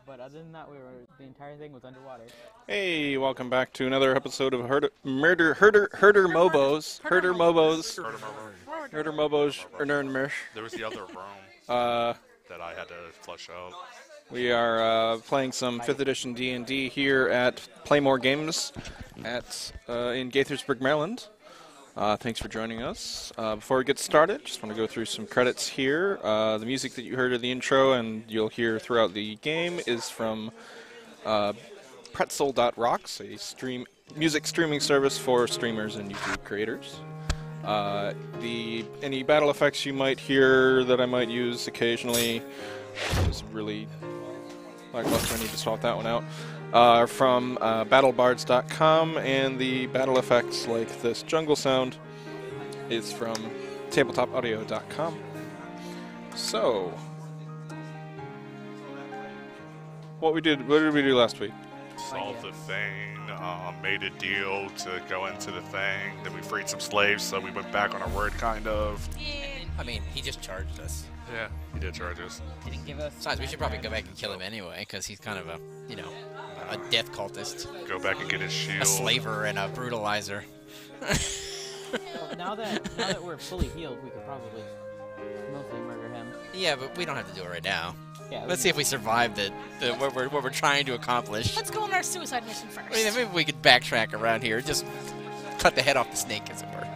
But other than that, the entire thing was underwater. Hey, welcome back to another episode of Herder Mobos. There was the other room that I had to flush out. We are playing some 5th edition D&D here at Playmore Games in Gaithersburg, Maryland. Thanks for joining us. Before we get started, just want to go through some credits here. The music that you heard in the intro and you'll hear throughout the game is from Pretzel.rocks, a music streaming service for streamers and YouTube creators. Any battle effects you might hear that I might use occasionally is really lackluster. I need to swap that one out. From battlebards.com, and the battle effects like this jungle sound is from tabletopaudio.com. So, what did we do last week? Solved the thing, made a deal to go into the thing, then we freed some slaves, so we went back on our word, kind of. Yeah. I mean, he just charged us. Yeah, he did charge us. He didn't give us... Besides, we should probably go back and kill him anyway, because he's kind of a, a death cultist. Go back and get his shield. A slaver and a brutalizer. Well, now that we're fully healed, we could probably mostly murder him. Yeah, but we don't have to do it right now. Yeah, Let's see if we survive what we're trying to accomplish. Let's go on our suicide mission first. I mean, maybe we could backtrack around here. Just cut the head off the snake, as it were.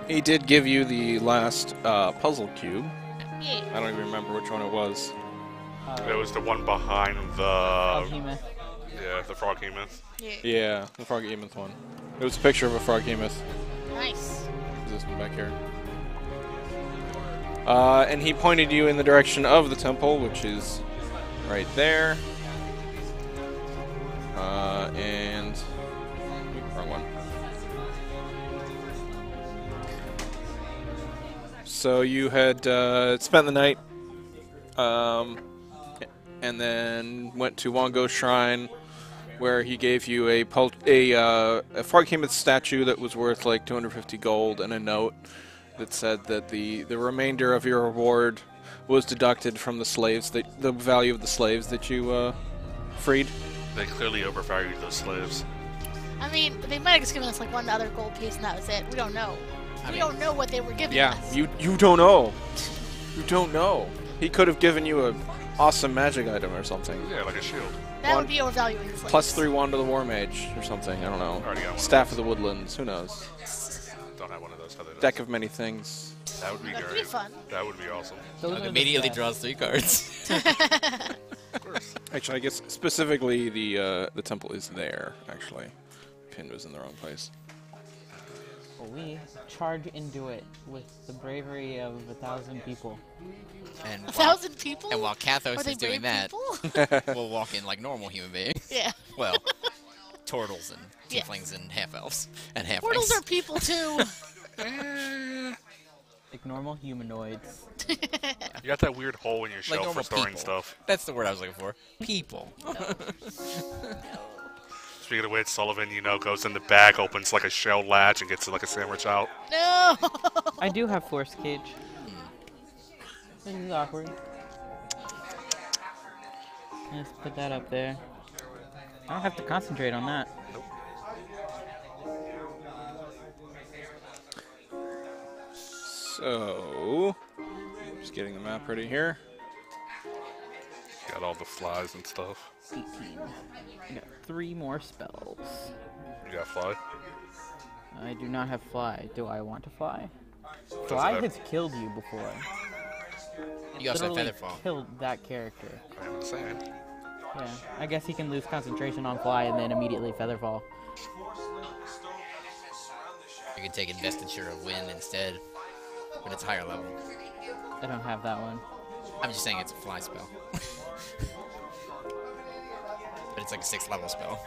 He did give you the last puzzle cube. Yeah. I don't even remember which one it was. It was the one behind the... Behemoth. Yeah, the Froghemoth. Yeah. Yeah, the Froghemoth one. It was a picture of a Froghemoth. Nice. This one back here. And he pointed you in the direction of the temple, which is right there. And... wrong one. So you had spent the night, and then went to Wongo Shrine, where he gave you a Froghemoth statue that was worth like 250 gold and a note that said that the remainder of your reward was deducted from the slaves, the value of the slaves that you freed. They clearly overvalued those slaves. I mean, they might have just given us like one other gold piece and that was it. We don't know. We don't know what they were giving us. Yeah, you don't know. You don't know. He could have given you a awesome magic item or something. Yeah, like a shield. That would be overvaluing the slaves. +3 wand of the War Mage or something. I don't know. Already got one. Staff of the Woodlands. Who knows? Don't have one of those. Deck of many things. That would be That could great. be fun. That would be awesome. Those are the Immediately best. draws 3 cards. Of course. Actually, I guess specifically the temple is there. Actually, pin was in the wrong place. We charge into it with the bravery of 1,000 people. And 1,000 people? And while Are Kathos they is doing brave that, people? we'll walk in like normal human beings. Yeah. Well, turtles and Yes. tieflings and half-elves and halflings. Portals are people too. Like normal humanoids. You got that weird hole in your Like shelf for normal storing people. stuff. That's the word I was looking for. People. Speaking of which, Sullivan, goes in the back, opens like a shell latch, and gets like a sandwich out. No. I do have force cage. This is awkward. Let's put that up there. I don't have to concentrate on that. So, just getting the map ready here. Got all the flies and stuff. 18. I got 3 more spells. You got fly? I do not have fly. Do I want to fly? Doesn't Fly matter. has killed you before. You also have Literally Featherfall. killed that character. I'm saying. Yeah, I guess he can lose concentration on fly and then immediately featherfall. You can take Investiture of Wind instead, but it's higher level. I don't have that one. I'm just saying it's a fly spell. But it's like a 6th level spell.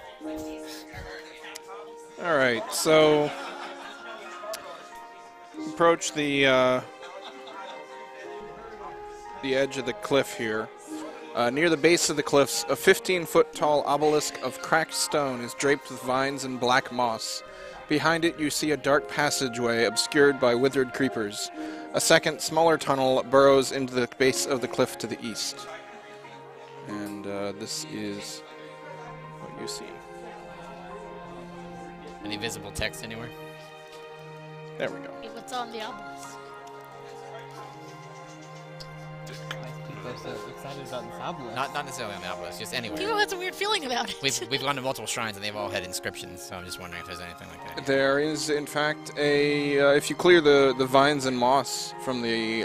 Alright, so approach the edge of the cliff here. Near the base of the cliffs, a 15-foot tall obelisk of cracked stone is draped with vines and black moss. Behind it, you see a dark passageway obscured by withered creepers. A second, smaller tunnel burrows into the base of the cliff to the east. And this is what you see. Any visible text anywhere? There we go. Hey, what's on the obelisk? Why is people so excited about this obelisk? Not necessarily on the obelisk, just People anywhere. has a weird feeling about it. We've gone to multiple shrines and they've all had inscriptions, so I'm just wondering if there's anything like that. There is, in fact, if you clear the vines and moss from the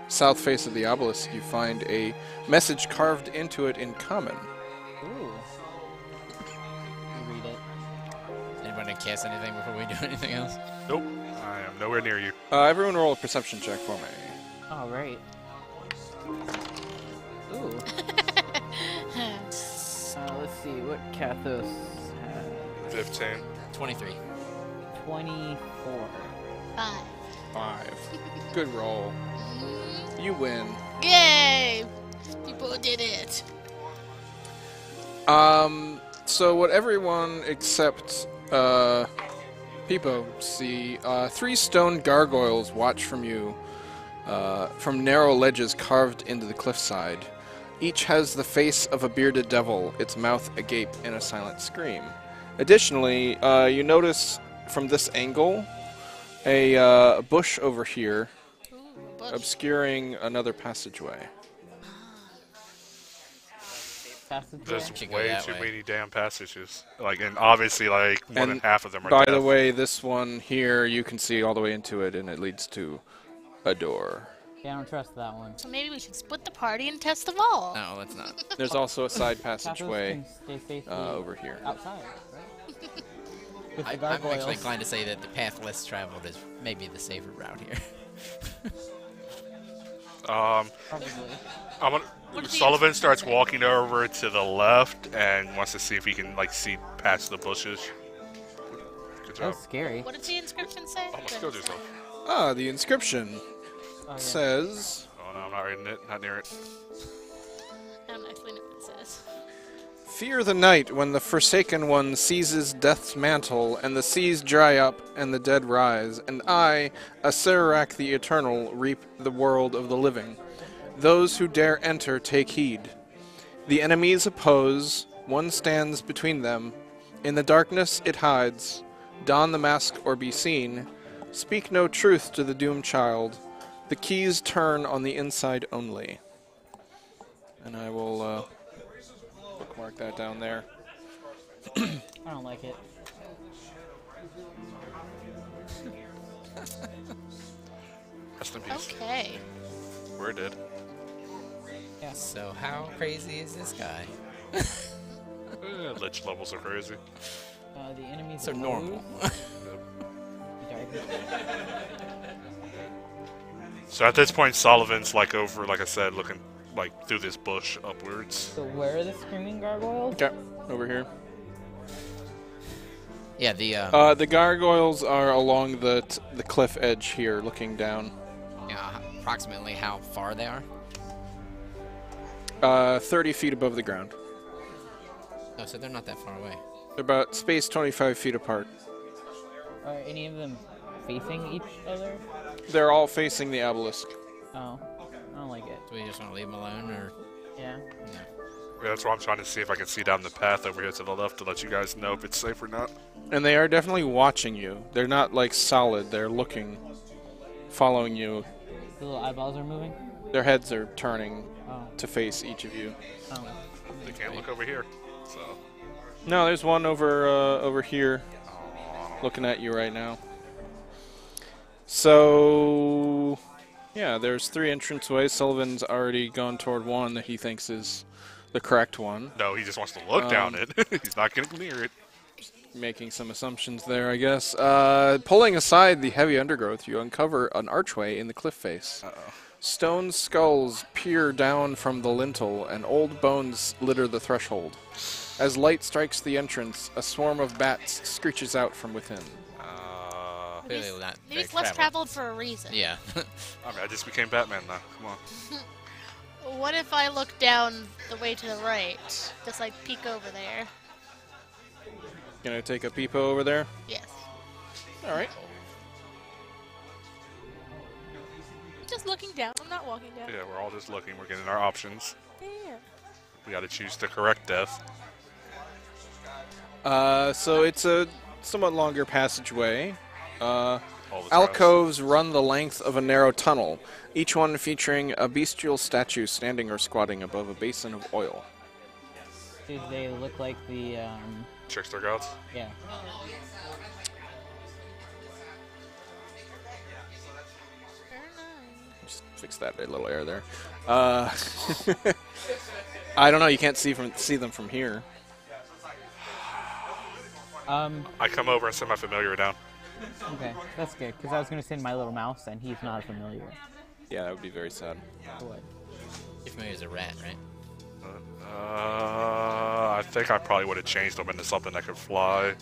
south face of the obelisk, you find a message carved into it in common. Ooh. You read it. Anybody cast anything before we do anything else? Nope. I am nowhere near you. Everyone roll a perception check for me. All right. Ooh. Let's see what Kathos has. 15. 23. 24. 5. 5. Good roll. You win. Yay! People did it. So what everyone except Peepo see, 3 stone gargoyles watch from you from narrow ledges carved into the cliffside. Each has the face of a bearded devil, its mouth agape in a silent scream. Additionally, you notice from this angle a bush over here Ooh, bush. obscuring another passageway. Passageway. There's Should go way that too way. many damn passages. And obviously, more than And half of them are By the death. way, this one here, you can see all the way into it, and it leads to a door. Yeah, I don't trust that one. So maybe we should split the party and test them all. No, let's not. There's also a side Kathos passageway can stay safely over here. outside, right? With the I'm gargoyles. actually inclined to say that the path less traveled is maybe the safer route here. Probably. Sullivan starts walking over to the left and wants to see if he can see past the bushes. Good That job. was scary. What does the inscription say? Almost killed yourself. The inscription Oh, yeah. says, Oh no, I'm not reading it. Not near it. I don't actually know what it says. Fear the night when the Forsaken One seizes death's mantle, and the seas dry up, and the dead rise, and I, Asarak the Eternal, reap the world of the living. Those who dare enter take heed. The enemies oppose, one stands between them. In the darkness it hides. Don the mask or be seen. Speak no truth to the doomed child. The keys turn on the inside only. And I will bookmark that down there. I don't like it. Rest in peace. Okay. We're dead. Yeah. So how crazy is this guy? Lich levels are crazy. The enemies So are normal. So at this point, Sullivan's like over, like I said, looking like through this bush upwards. So where are the screaming gargoyles? Okay, over here. Yeah. The The gargoyles are along the cliff edge here, looking down. yeah, approximately how far they are. 30 feet above the ground. Oh, so they're not that far away. They're about spaced 25 feet apart. Are any of them facing each other? They're all facing the obelisk. Oh, I don't like it. Do we just want to leave them alone, or? Yeah. Yeah. Yeah, that's why I'm trying to see if I can see down the path over here to the left to let you guys know if it's safe or not. And they are definitely watching you. They're not like solid, they're looking, following you. The little eyeballs are moving? Their heads are turning Oh. to face each of you. Oh. They can't look over here, so. No, there's one over here looking at you right now. So, yeah, there's 3 entranceways. Sullivan's already gone toward one that he thinks is the correct one. No, he just wants to look down it. He's not getting near it. Making some assumptions there, I guess. Pulling aside the heavy undergrowth, you uncover an archway in the cliff face. Uh-oh. Stone skulls peer down from the lintel, and old bones litter the threshold. As light strikes the entrance, a swarm of bats screeches out from within. Clearly not Maybe very it's less traveled for a reason. Yeah. I mean, I just became Batman now. Come on. What if I look down the way to the right? Just like peek over there. Gonna take a peep over there? Yes. Alright. Just looking down. I'm not walking down. Yeah, we're all just looking. We're getting our options. There. We gotta choose the correct death. So it's a somewhat longer passageway. All the Alcoves run the length of a narrow tunnel, each one featuring a bestial statue standing or squatting above a basin of oil. Do they look like the, Trickster gods. yeah. Just fix that little error there. I don't know. You can't see them from here. I come over and send my familiar down. Okay, that's good, because I was going to send my little mouse, and he's not familiar. Yeah, that would be very sad. What? You're familiar as a rat, right? I think I probably would have changed them into something that could fly.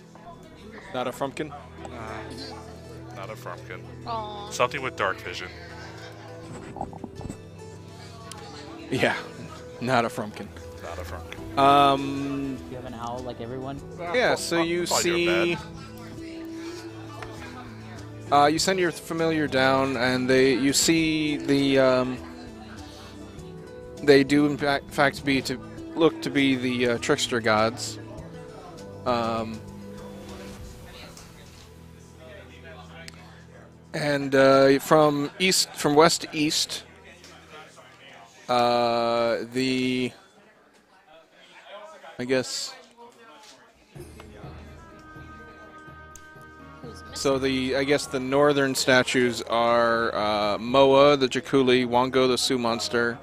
Not a frumpkin? Not a frumpkin. Aww. Something with dark vision. Yeah, not a frumpkin. Not a frumpkin. Do you have an owl like everyone? Yeah, so you Probably see... you send your familiar down, and you see the... they do in fact look to be the trickster gods. And from west to east, I guess. So the northern statues are Moa, the Jakuli, Wango, the Sioux monster,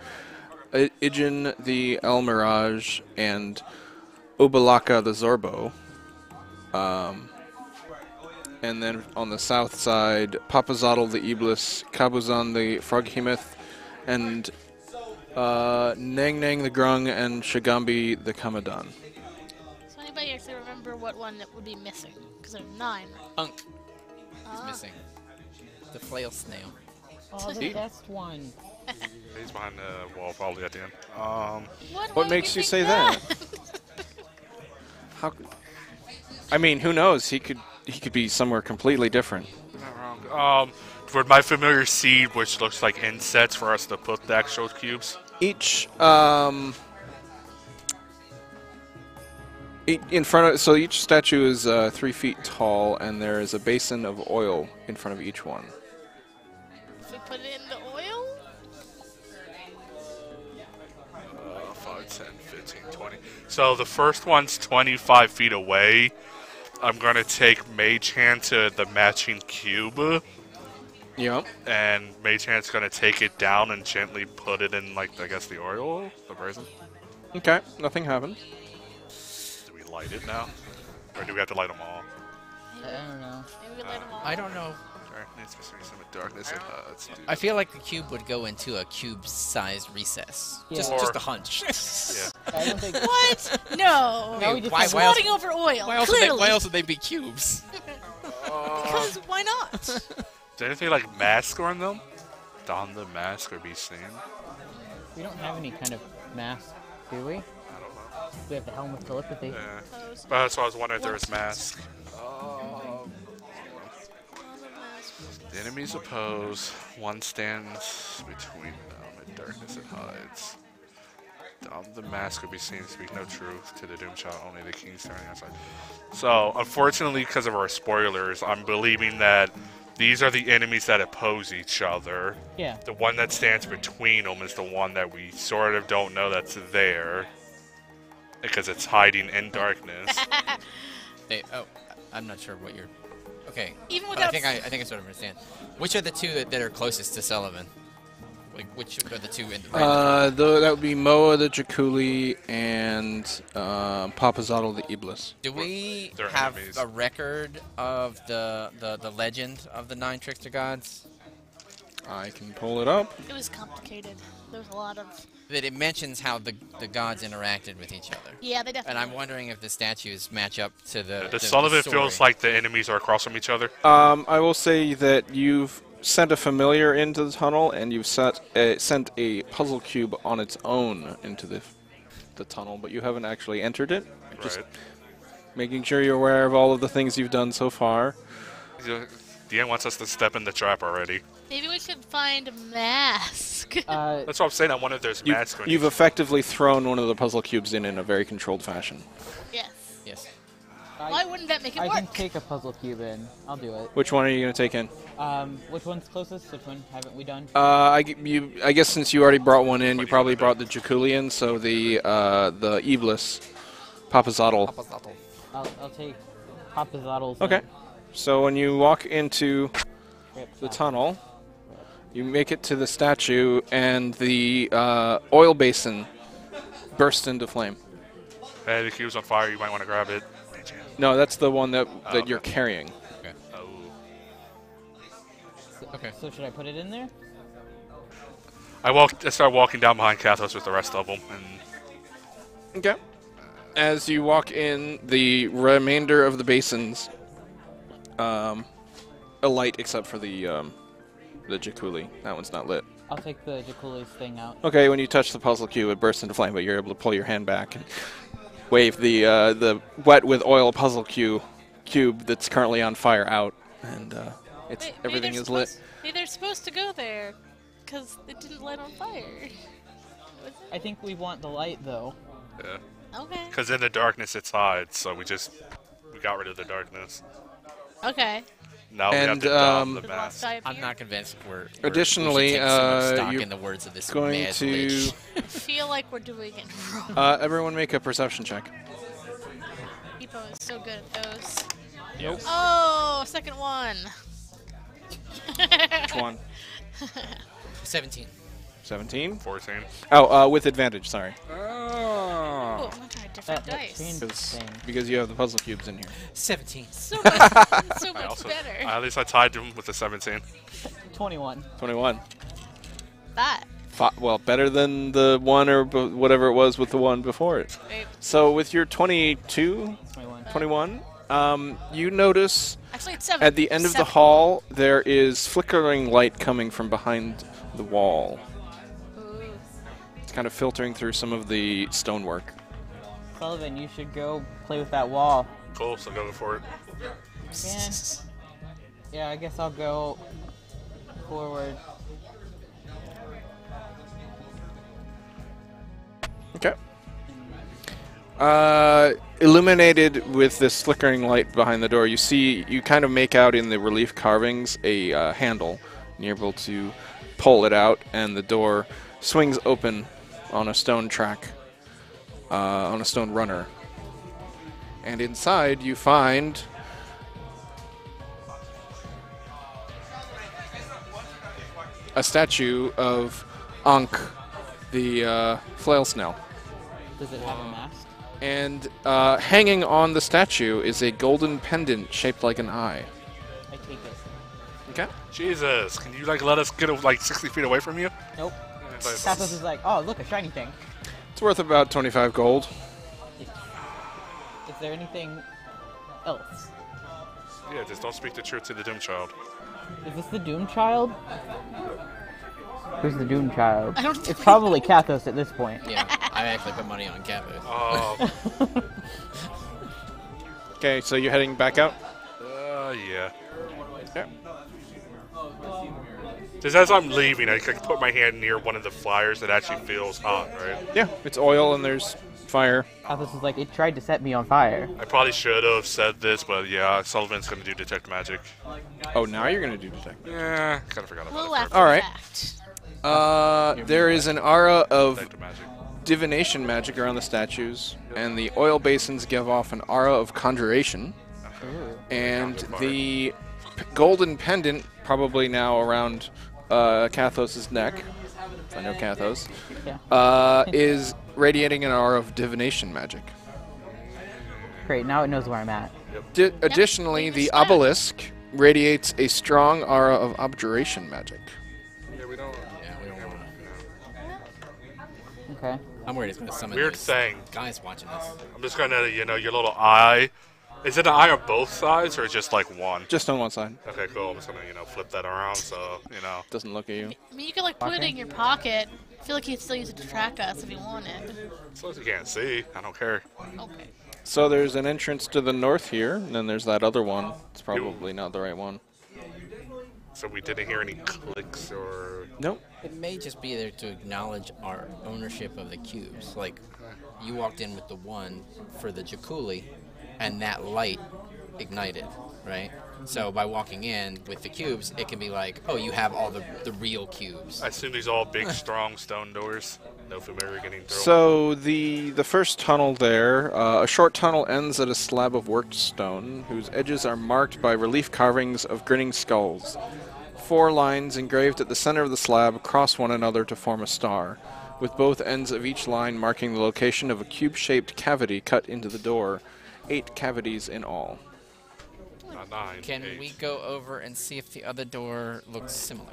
Ijin, the El Mirage, and Ubalaka, the Zorbo. And then on the south side, Papazotl, the Iblis, Kabuzan, the Froghemoth, and Nang Nang, the Grung, and Shagambi, the Kamadan. So anybody actually remember what one that would be missing? Because there's 9. Unk is missing. The flail snail. Oh, the best one. He's behind the wall, probably at the end. What makes you say that? I mean, who knows? He could be somewhere completely different. Not wrong. For my familiar seed, which looks like insets for us to put the actual cubes. Each in front of, so each statue is 3 feet tall, and there is a basin of oil in front of each one. If we put it in the oil? 5, 10, 15, 20. So the first one's 25 feet away. I'm going to take Mage Hand to the matching cube. Yep. And Mage Hand's going to take it down and gently put it in, like, I guess the oil? The brazen? Okay, nothing happens. Do we light it now? Or do we have to light them all? I don't know. Maybe we light them all. I don't know. Darkness, mystery, some darkness. Let's do I feel like the cube would go into a cube-sized recess. Yeah. Just a hunch. Yeah. I don't think. What? No. No, we just Why- have- why else- Floating over oil. Why else Clearly. would they be cubes? Because why not? Is there anything like mask on them? Don the mask or be seen? We don't have any kind of mask, do we? I don't know. We have the helm of telepathy. Yeah. Pose. But that's why I was wondering if there was mask. The enemies oppose. One stands between them. In darkness it hides. Don the mask or be seen. Speak no truth to the doom shot. Only the king standing outside. So, unfortunately, because of our spoilers, I'm believing that these are the enemies that oppose each other. Yeah. The one that stands between them is the one that we sort of don't know that's there. Because it's hiding in darkness. I'm not sure what you're... Okay. Even But without. I think I sort of understand. Which are the two that are closest to Sullivan? Like, which are the two in the That would be Moa the Jakuli and Papazotl the Iblis. Do we They're have enemies. a record of the legend of the 9 trickster gods? I can pull it up. It was complicated. There was a lot of. That it mentions how the gods interacted with each other. Yeah, they definitely. And I'm wondering if the statues match up to the Sullivan story. feels like the enemies are across from each other. I will say that you've sent a familiar into the tunnel, and you've sent a puzzle cube on its own into the tunnel, but you haven't actually entered it. Just Right. making sure you're aware of all of the things you've done so far. Deanne wants us to step in the trap already. Maybe we should find a mask. That's what I'm saying. I wonder if there's masks on You've each. effectively thrown one of the puzzle cubes in a very controlled fashion. Yes. Yes. Why wouldn't that make it I can work? take a puzzle cube in. I'll do it. Which one are you going to take in? Which one's closest? Which one haven't we done? I guess since you already brought one in, you probably brought the Jaculian, so the Iblis, Papazotl. I'll take Papazotl's. Okay. So when you walk into the tunnel, you make it to the statue, and the oil basin bursts into flame. Hey, the cube's on fire. You might want to grab it. No, that's the one that okay. you're carrying. Oh. Okay. So should I put it in there? I started walking down behind Kathos with the rest of them, and Okay. As you walk in, the remainder of the basins alight except for the Jakuli. That one's not lit. I'll take the Jakuli's thing out. Okay, when you touch the puzzle cube, it bursts into flame, but you're able to pull your hand back and wave the wet with oil puzzle cube that's currently on fire out, and Wait, everything is lit. Maybe they're supposed to go there, because it didn't light on fire. Was I think we want the light though. yeah. it? Okay. Because in the darkness it's hides, so we got rid of the darkness. Okay. Now we have And, to don the Did the last mask. guy I'm appear? not convinced we Additionally, should take so much stock you're in the words of this going mad to lich. I feel like we're doing it wrong. everyone make a perception check. People is so good at those. Nope. Oh, second one. Which one? 17. 17? 14. Oh, with advantage, sorry. Oh, I'm gonna try different That dice. changed thing. Because you have the puzzle cubes in here. 17. So much better. At least I tied him with the 17. 21. 21. That. Well, better than the one or whatever it was with the one before it. Wait, So with your 22, 21. 21, you notice actually, it's 7. at the end of the 7. hall there is flickering light coming from behind the wall. Ooh. It's kind of filtering through some of the stonework. Sullivan, you should go play with that wall. Cool, so go for it. Yeah, I guess I'll go forward. Okay. Illuminated with this flickering light behind the door, you kind of make out in the relief carvings a handle, and you're able to pull it out, and the door swings open on a stone track, on a stone runner. And inside you find a statue of Ankh, the flail snail. Does it have a mask? And hanging on the statue is a golden pendant shaped like an eye. I take it. Okay. Jesus, can you like let us get like 60 feet away from you? Nope. It's like- Kathos is like, oh, look, a shiny thing. It's worth about 25 gold. Is there anything else? Yeah, just don't speak the truth to the Doom Child. Is this the Doom Child? Who's the Doom Child? I don't It's probably Kathos at this point. Yeah, I actually put money on Capo. Oh, Okay, so you're heading back out? yeah. Yeah. Just as I'm leaving, I can put my hand near one of the flyers that actually feels hot, right? Yeah, it's oil and there's fire. Kathos is like, it tried to set me on fire. I probably should have said this, but yeah, Sullivan's gonna do detect magic. Oh, now you're going to do detect. Yeah, kind of forgot about Well, it. after All right. fact. There is an aura of Detect magic. divination magic around the statues, and the oil basins give off an aura of conjuration. And the golden pendant, probably now around Kathos' neck, if I know Kathos, Yeah. is radiating an aura of divination magic. Great, now it knows where I'm at. Additionally, leave the the spot. obelisk radiates a strong aura of abjuration magic. Yeah, we don't. Yeah, we don't want to. Okay. I'm worried it's going to summon Weird these thing. guys watching us. I'm just gonna, your little eye. Is it an eye on both sides or just like one? Just on one side. Okay, cool. I'm just gonna, flip that around so, Doesn't look at you. I mean, you could like put it in your pocket. I feel like you could still use it to track us if you wanted. as long as you can't see, I don't care. Okay. So there's an entrance to the north here, and then there's that other one. It's probably not the right one. So we didn't hear any clicks or. Nope. It may just be there to acknowledge our ownership of the cubes. Like, you walked in with the one for the Jakuli, and that light ignited, right? So by walking in with the cubes, it can be like, oh, you have all the real cubes. I assume these are all big, strong stone doors. No familiar getting through. So the first tunnel there, a short tunnel ends at a slab of worked stone, whose edges are marked by relief carvings of grinning skulls. 4 lines engraved at the center of the slab cross one another to form a star, with both ends of each line marking the location of a cube-shaped cavity cut into the door. 8 cavities in all. Not 9. Can 8. we go over and see if the other door looks similar?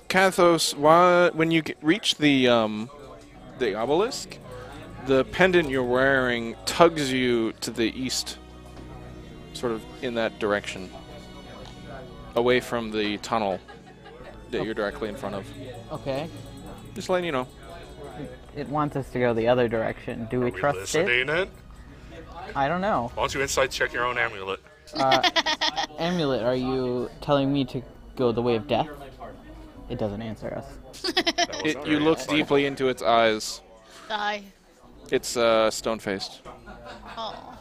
Kathos, when you reach the obelisk, the pendant you're wearing tugs you to the east, sort of in that direction, away from the tunnel that you're directly in front of. Okay. Just letting you know. It wants us to go the other direction. Do we Are we trust it? listening it? I don't know. Why don't you insight check your own amulet? Amulet, are you telling me to go the way of death? It doesn't answer us. That was You very look insightful. deeply into its eyes. Die. It's stone-faced. Oh.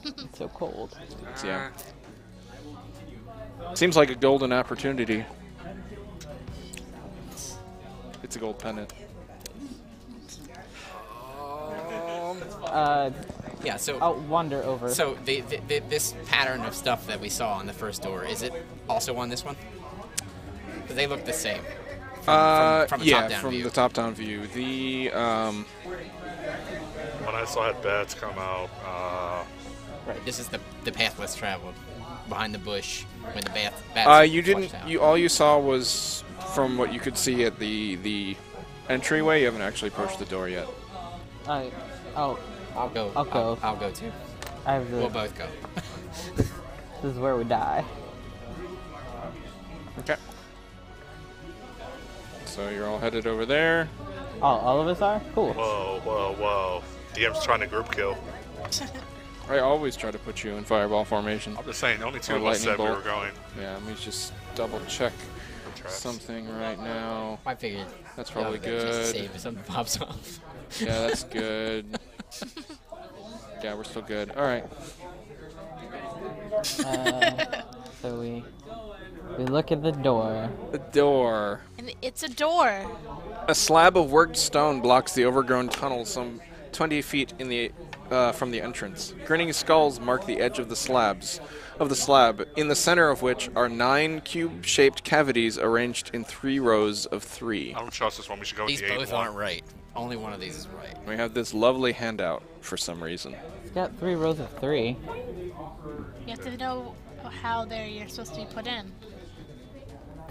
It's so cold. Yeah. Seems like a golden opportunity. It's a gold pendant. Yeah, so I'll wander over. so this pattern of stuff that we saw on the first door, is it also on this one? Because they look the same. From a Yeah, top-down from view. the top-down view. The When I saw had bats come out, Right, this is the path less traveled. Behind the bush, when the bats you didn't. flushed out. All you saw was from what you could see at the entryway. You haven't actually approached the door yet. I'll I'll go. I'll go. I'll go too. I have the, We'll both go. this is where we die. Okay. So you're all headed over there. All of us are? Cool. whoa. DM's trying to group kill. I always try to put you in fireball formation. I'm just saying, only two Or of us said lightning we bolt. were going. Yeah, let me just double check Traps. something right now. I figured. That's probably yeah, just good. save if something pops off. Yeah, that's good. Yeah, we're still good. All right. So we look at the door. The door. And it's a door. A slab of worked stone blocks the overgrown tunnel some 20 feet in the from the entrance. Grinning skulls mark the edge of the slab, in the center of which are 9 cube-shaped cavities arranged in 3 rows of 3. I don't trust this one. We should go with These the both 8 one. aren't right. Only one of these is right. We have this lovely handout for some reason. It's got 3 rows of 3. You have to know how you're supposed to be put in.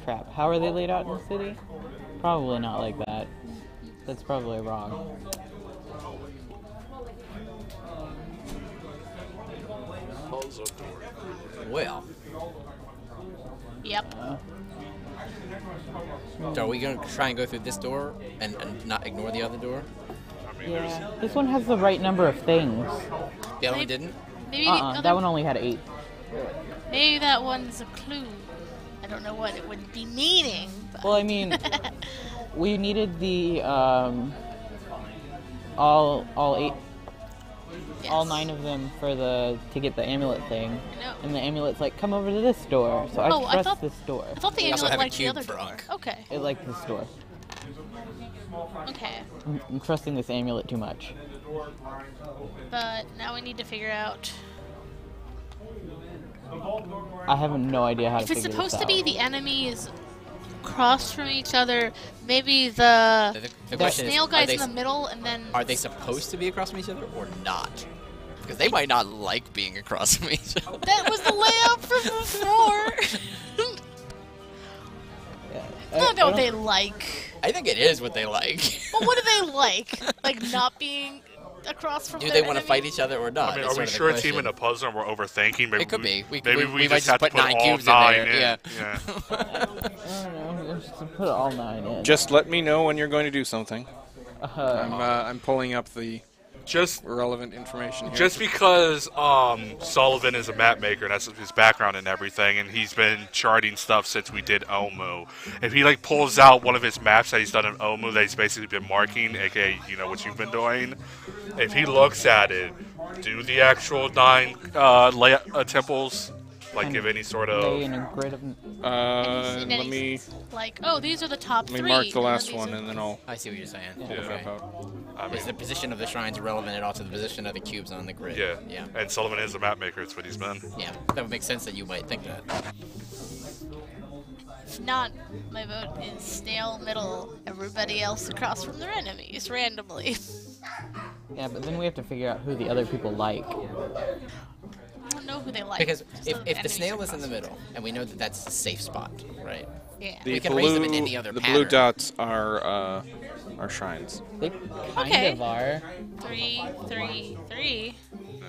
Crap. How are they laid out in the city? Probably not like that. That's probably wrong. Well, Yep. so are we going to try and go through this door and not ignore the other door? I mean, Yeah. This one has the right number of things. The other one didn't? Maybe the other, That one only had 8. maybe that one's a clue. I don't know what it would be meaning. But Well, I mean, we needed the all 8, all yes. 9 of them for to get the amulet thing. I know. And the amulet's like, come over to this door. So Oh, I I trust thought- this door. I thought the We also amulet have a liked the cube other for door. Unk. Okay. It likes this door. Okay. I'm trusting this amulet too much. But now we need to figure out I have no idea how to if figure it's supposed this to out. be the enemies across from each other. Maybe the The question snail is, guy's in the middle, and then are they supposed to be across from each other or not? Because they might not like being across from each other. that was the layout from before. Yeah. I don't know what they like. I think it is what they like. Well, what do they like? Like not being across from. Do their they want to enemy? fight each other or not? I mean, is are we sort of the sure a question. team in a puzzle and we're overthinking? Maybe It could be. Maybe We we might just have to put 9 all cubes in 9 there, in. yeah. I don't know. Just put all 9 in. Just let me know when you're going to do something. Uh, I'm pulling up the Just relevant information here. Just because Sullivan is a map maker, and that's his background and everything, and he's been charting stuff since we did Omu. If he like pulls out one of his maps that he's done in Omu that he's basically been marking, aka what you've been doing, if he looks at it, do the actual 9 temples, like give any sort lay of in a grid of. And let me like, oh, these are the top 3. mark the and last these one are- and then I'll I see what you're saying. pull the map out. I mean, Is the position of the shrines relevant at all to the position of the cubes on the grid? yeah. Yeah. And Sullivan is a map maker. It's what he's been. Yeah. That would make sense that you might think that. If not, my vote is snail middle. Everybody else across from their enemies randomly. Yeah, but then we have to figure out who the other people like. I don't know who they like. Because just if the enemies snail are is in the across middle, and we know that that's a safe spot, right? from- Yeah. The We can raise them in any other the pattern. blue dots are shrines. They kind Okay. of are. 3, 3, 3.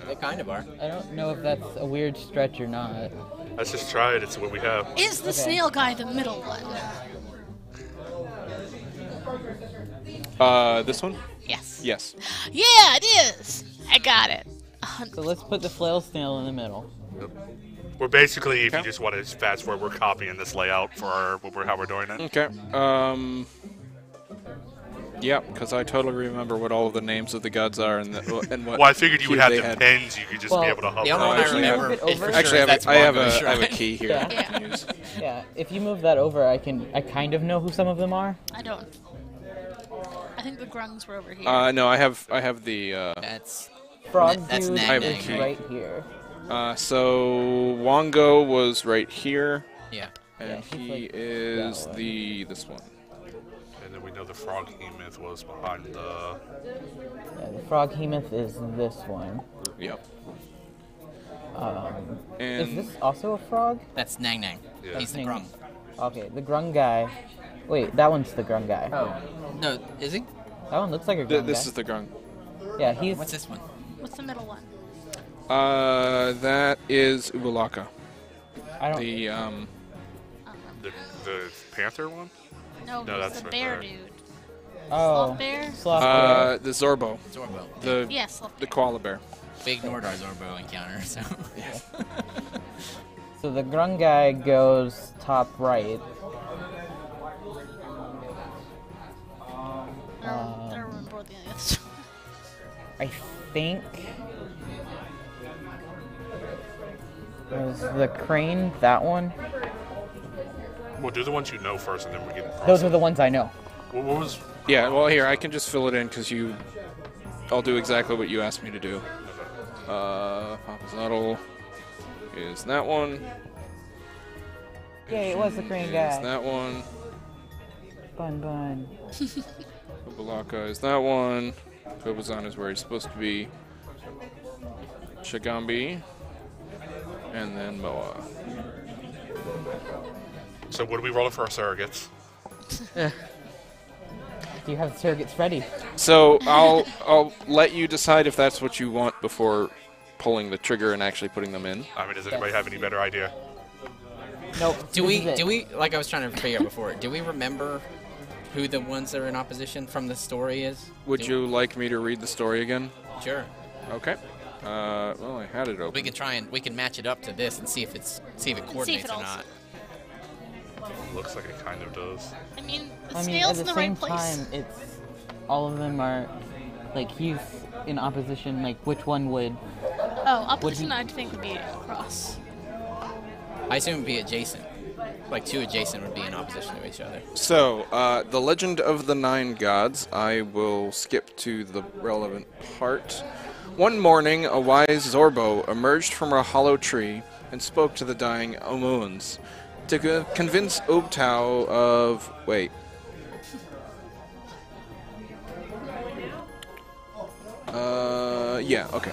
They kind of are. I don't know if that's a weird stretch or not. Let's just try it. It's what we have. Is the Okay. snail guy the middle one? This one? Yes. Yes. Yeah, it is. I got it. So let's put the flail snail in the middle. We're basically, if you Okay. just want to fast forward, we're copying this layout for how we're doing it. Okay. Yep, because I totally remember what all of the names of the gods are and what. Well, I figured you would cube have they the had. pens. You could just Well, be able to hover. The only one actually, I yeah. remember Move it is for over. sure Actually, is that's I have Mongo's a shrine. key here Yeah. I can use. Yeah, if you move that over, I kind of know who some of them are. I don't. I think the grungs were over here. No, I have the. That's Frog That's dude Nang is Nang. right here. So Wongo was right here, yeah. and Yeah, he's he like is that this one. And then we know the frog myth was behind the. Yeah, the frog hemoth is this one. Yep. Is And this also a frog? That's Nang Nang. Yeah. He's the Nang. grung. Okay, the grung guy. Wait, that one's the grung guy. Oh. No, is he? That one looks like a grung this guy. is the grung. Yeah, he's. What's this one? What's the middle one? That is Ubulaka. I don't. The The panther one? No, No, it's that's the right bear there. dude. Oh, Sloth bear? sloth bear. the Zorbo, Zorbo. the Yeah, sloth the bear. koala bear. We ignored our Zorbo encounter, so. So the grung guy goes top right. I don't remember what the other story. I think was the crane that one. We'll do the ones you know first, and then we can. Those are the ones I know. What was? Yeah, well, here, I can just fill it in because I'll do exactly what you asked me to do. Papazotl is that one. Yay, it was the crane Is guy. that one. Bun. Ubalaka is that one. Kobazan is where he's supposed to be. Shigambi. And then Moa. So what are we rolling for our surrogates? Do you have the surrogates ready? So I'll let you decide if that's what you want before pulling the trigger and actually putting them in. I mean, does anybody have any better idea? Nope. Do this is it. we, like I was trying to figure out before, do we remember who the ones that are in opposition from the story is? Would you like me to read the story again? Sure. Okay. Well, I had it open. We can match it up to this and see if it coordinates or also- not. Looks like it kind of does. I mean, the I mean, snail's at in the the same right place. time, it's all of them are like he's in opposition. Like which one would? Oh, opposition I think would be across. I assume it'd be adjacent. Like two adjacent would be in opposition to each other. So, the Legend of the Nine Gods. I will skip to the relevant part. One morning, a wise Zorbo emerged from a hollow tree and spoke to the dying Omuans. To convince Ubtao of... Wait. Yeah, okay.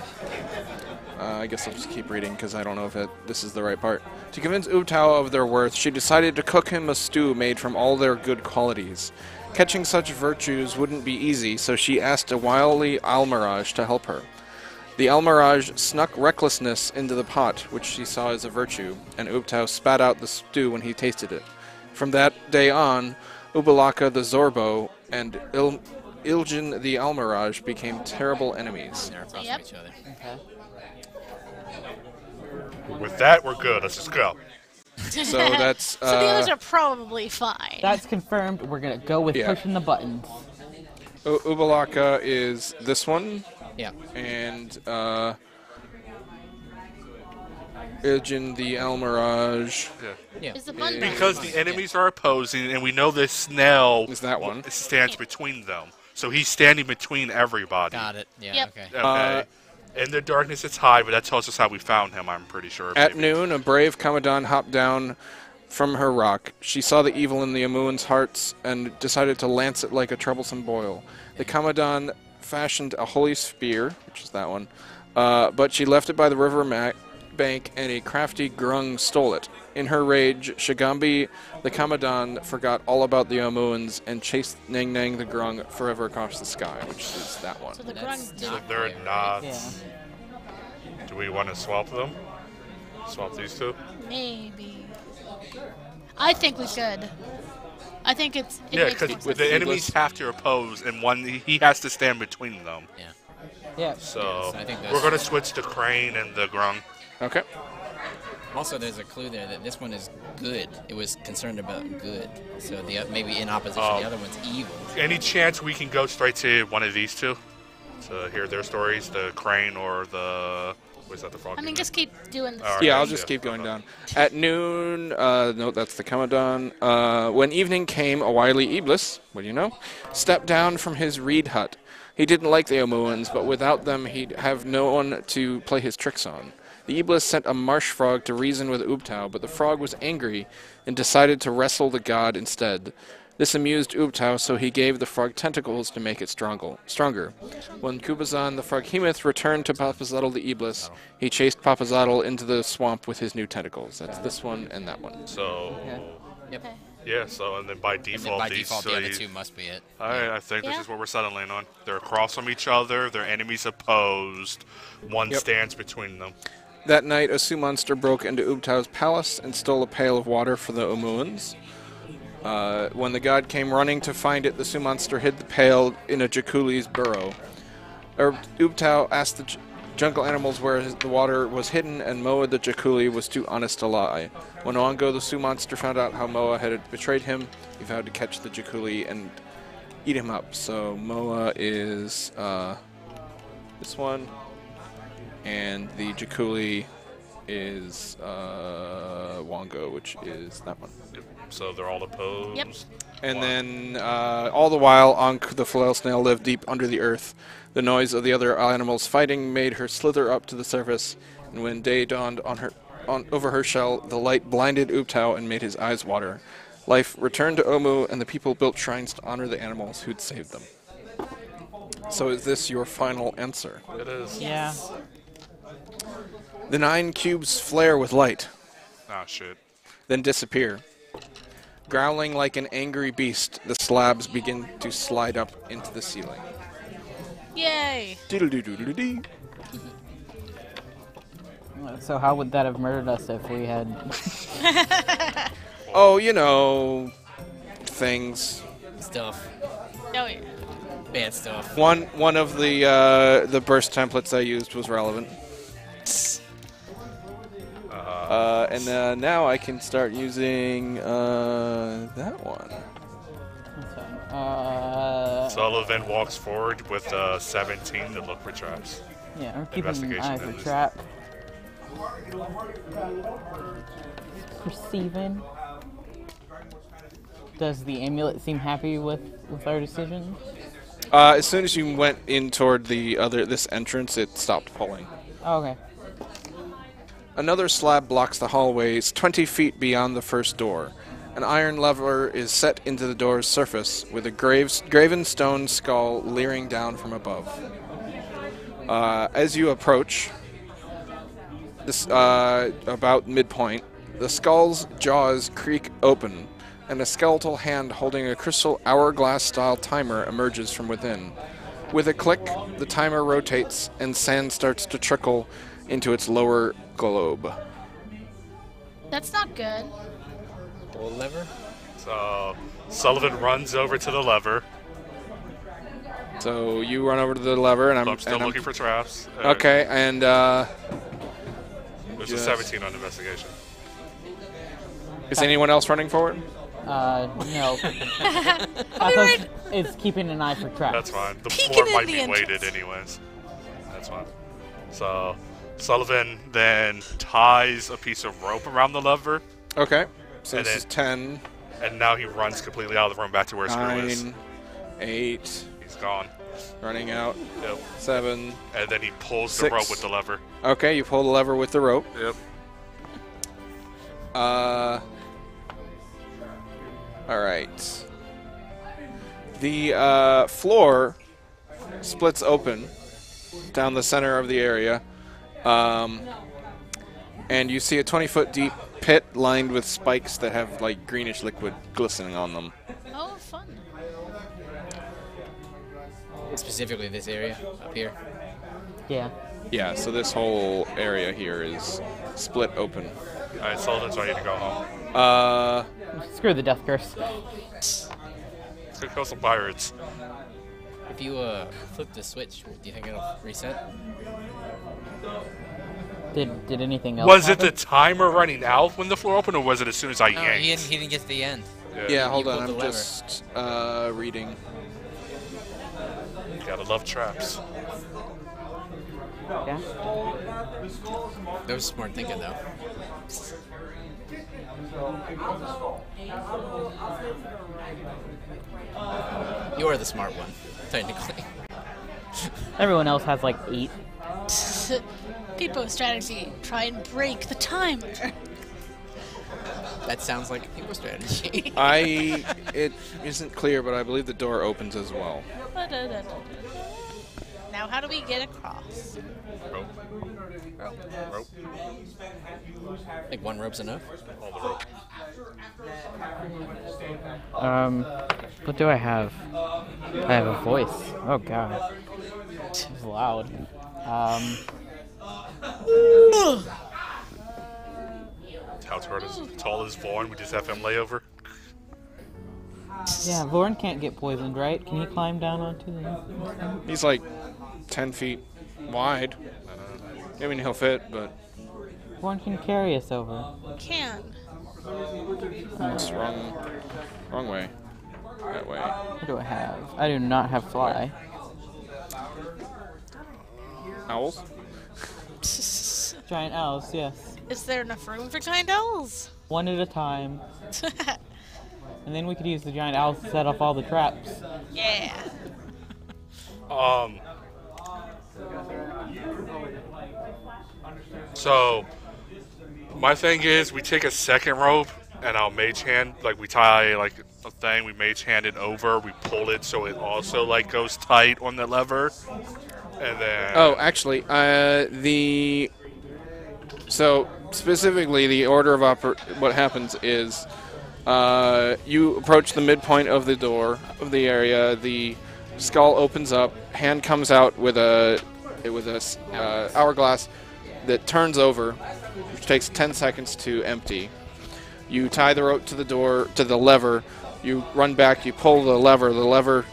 I guess I'll just keep reading because I don't know if this is the right part. To convince Ubtao of their worth, she decided to cook him a stew made from all their good qualities. Catching such virtues wouldn't be easy, so she asked a wily Almirage to help her. The Almirage snuck recklessness into the pot, which she saw as a virtue, and Ubtao spat out the stew when he tasted it. From that day on, Ubalaka the Zorbo and Iljin the Almirage became terrible enemies. They're across Yep. from each other. With that, we're good. Let's just go. So that's... So the others are probably fine. That's confirmed. We're gonna go with Yeah. pushing the buttons. Ubalaka is this one, Yeah. and Iljin the Almirage Yeah. Is the bun Because the enemies are opposing, and we know this Snell is that one. stands between them. So he's standing between everybody. Got it. Yeah. Yep. Okay. Okay. In the darkness, it's high, but that tells us how we found him, I'm pretty sure. At maybe. noon, a brave Kamadan hopped down from her rock. She saw the evil in the Amuans' hearts and decided to lance it like a troublesome boil. The Kamadan fashioned a holy spear, which is that one, but she left it by the river bank, and a crafty grung stole it. In her rage, Shigambi, the Kamadan, forgot all about the Amuans and chased Nang Nang the grung forever across the sky, which is that one. So the That's grunts did not They're clear. not. Yeah. Do we want to swap them? Swap these two? maybe. I think we should. I think it Yeah, makes more because sense. the enemies have to oppose, and he has to stand between them. Yeah. Yeah. So I think that's- we're going to switch to Crane and the grung. Okay. Also, there's a clue there that this one is good. It was concerned about good. So maybe in opposition, the other one's evil. Any chance we can go straight to one of these two to hear their stories, the Crane or the... Was that the frog? I mean, just keep doing this. Alright. Yeah, I'll just keep going down. At noon, no, that's the Kamadan. When evening came, a wily Iblis, what do you know, stepped down from his reed hut. He didn't like the Omuans, but without them, he'd have no one to play his tricks on. The Iblis sent a marsh frog to reason with Ubtao, but the frog was angry and decided to wrestle the god instead. This amused Ubtao, so he gave the frog tentacles to make it stronger. When Kubazan, the froghemoth, returned to Papazotl the Iblis, he chased Papazotl into the swamp with his new tentacles. That's this one and that one. So, Yep. Okay. yeah, so, and then by And then default, by these default, the three... other two must be it. I think this Yeah. is what we're settling on. They're across from each other, their enemies opposed, one Yep. stands between them. That night, a Sioux monster broke into Ubtao's palace and stole a pail of water for the Omuans. When the god came running to find it, the Sioux monster hid the pail in a Jakuli's burrow. Ubtao asked the jungle animals where the water was hidden, and Moa the Jakuli was too honest to lie. When Ongo the Sioux monster found out how Moa had betrayed him, he vowed to catch the Jakuli and eat him up. So Moa is this one, and the Jakuli is Wongo, which is that one. Yep. So they're all opposed. Yep. And then, all the while, Ankh the flail snail lived deep under the earth. The noise of the other animals fighting made her slither up to the surface, and when day dawned over her shell, the light blinded Uptao and made his eyes water. Life returned to Omu, and the people built shrines to honor the animals who'd saved them. So is this your final answer? It is. Yeah. The 9 cubes flare with light, Ah, shit. then disappear. Growling like an angry beast, the slabs begin to slide up into the ceiling. Yay! Doodle-doo-doo-doo-doo. So how would that have murdered us if we had... Oh, you know, things. Stuff. Oh yeah. Bad stuff. One of the burst templates I used was relevant. And now I can start using that one. Sullivan walks forward with 17 to look for traps. Yeah, I'm keeping an Investigation eye for is- trap. Perceiving. Does the amulet seem happy with our decision? As soon as you went in toward this entrance, it stopped pulling. Oh, okay. Another slab blocks the hallways 20 feet beyond the first door. An iron lever is set into the door's surface, with a graven stone skull leering down from above. As you approach, this about midpoint, the skull's jaws creak open, and a skeletal hand holding a crystal hourglass-style timer emerges from within. With a click, the timer rotates, and sand starts to trickle into its lower globe. That's not good. Pull a lever. So Sullivan runs over to the lever. So you run over to the lever, and I'm still looking for traps. Okay, and There's Yes. a 17 on investigation. is anyone else running forward? No. I'll be right. It's keeping an eye for traps. That's fine. The Peeking floor in might the be entrance. weighted anyways. That's fine. So Sullivan then ties a piece of rope around the lever, Okay, so And this is 10, and now he runs completely out of the room back to where Screw is. 9, 8, He's gone. running out, Yep. 7. And then he pulls the 6. rope with the lever. Okay, you pull the lever with the rope. Yep. Alright. The floor splits open down the center of the area. And you see a 20-foot deep pit lined with spikes that have like greenish liquid glistening on them. Oh, fun. Specifically this area up here. Yeah. Yeah, so this whole area here is split open. Alright, Sullivan's ready to go home. Screw the death curse. Let's go kill some pirates. If you flip the switch, do you think it'll reset? Did anything else Was it happen? the timer running out when the floor opened, or was it as soon as I No, yanked? he didn't get to the end. Yeah, hold on, pulled I'm the lever. just reading. Gotta love traps. Yeah. That was smart thinking, though. You are the smart one, technically. Everyone else has like 8. People's strategy: try and break the timer. That sounds like a people strategy. It isn't clear, but I believe the door opens as well. Now, how do we get across? Rope. Rope. Rope. Like one rope's enough? All the rope. What do I have? I have a voice. Oh god. It's loud. How tall is Vaughn? We just have him lay over. Yeah, Vorn can't get poisoned, right? Can he climb down onto the... He's like 10 feet wide. I mean, he'll fit, but One can carry us over. Can. it's wrong way. That way. What do I have? I do not have fly. Owls? Giant owls, yes. Is there enough room for giant owls? One at a time. And then we could use the giant owls to set off all the traps. Yeah. So, my thing is, we take a second rope, and I'll mage hand, like, we tie, like, a thing, we mage hand it over, we pull it so it also, like, goes tight on the lever, and then... Oh, actually, So, specifically, the order of what happens is, you approach the midpoint of the door, of the area, the skull opens up, hand comes out with a hourglass that turns over, which takes 10 seconds to empty. You tie the rope to the door, to the lever, you run back, you pull the lever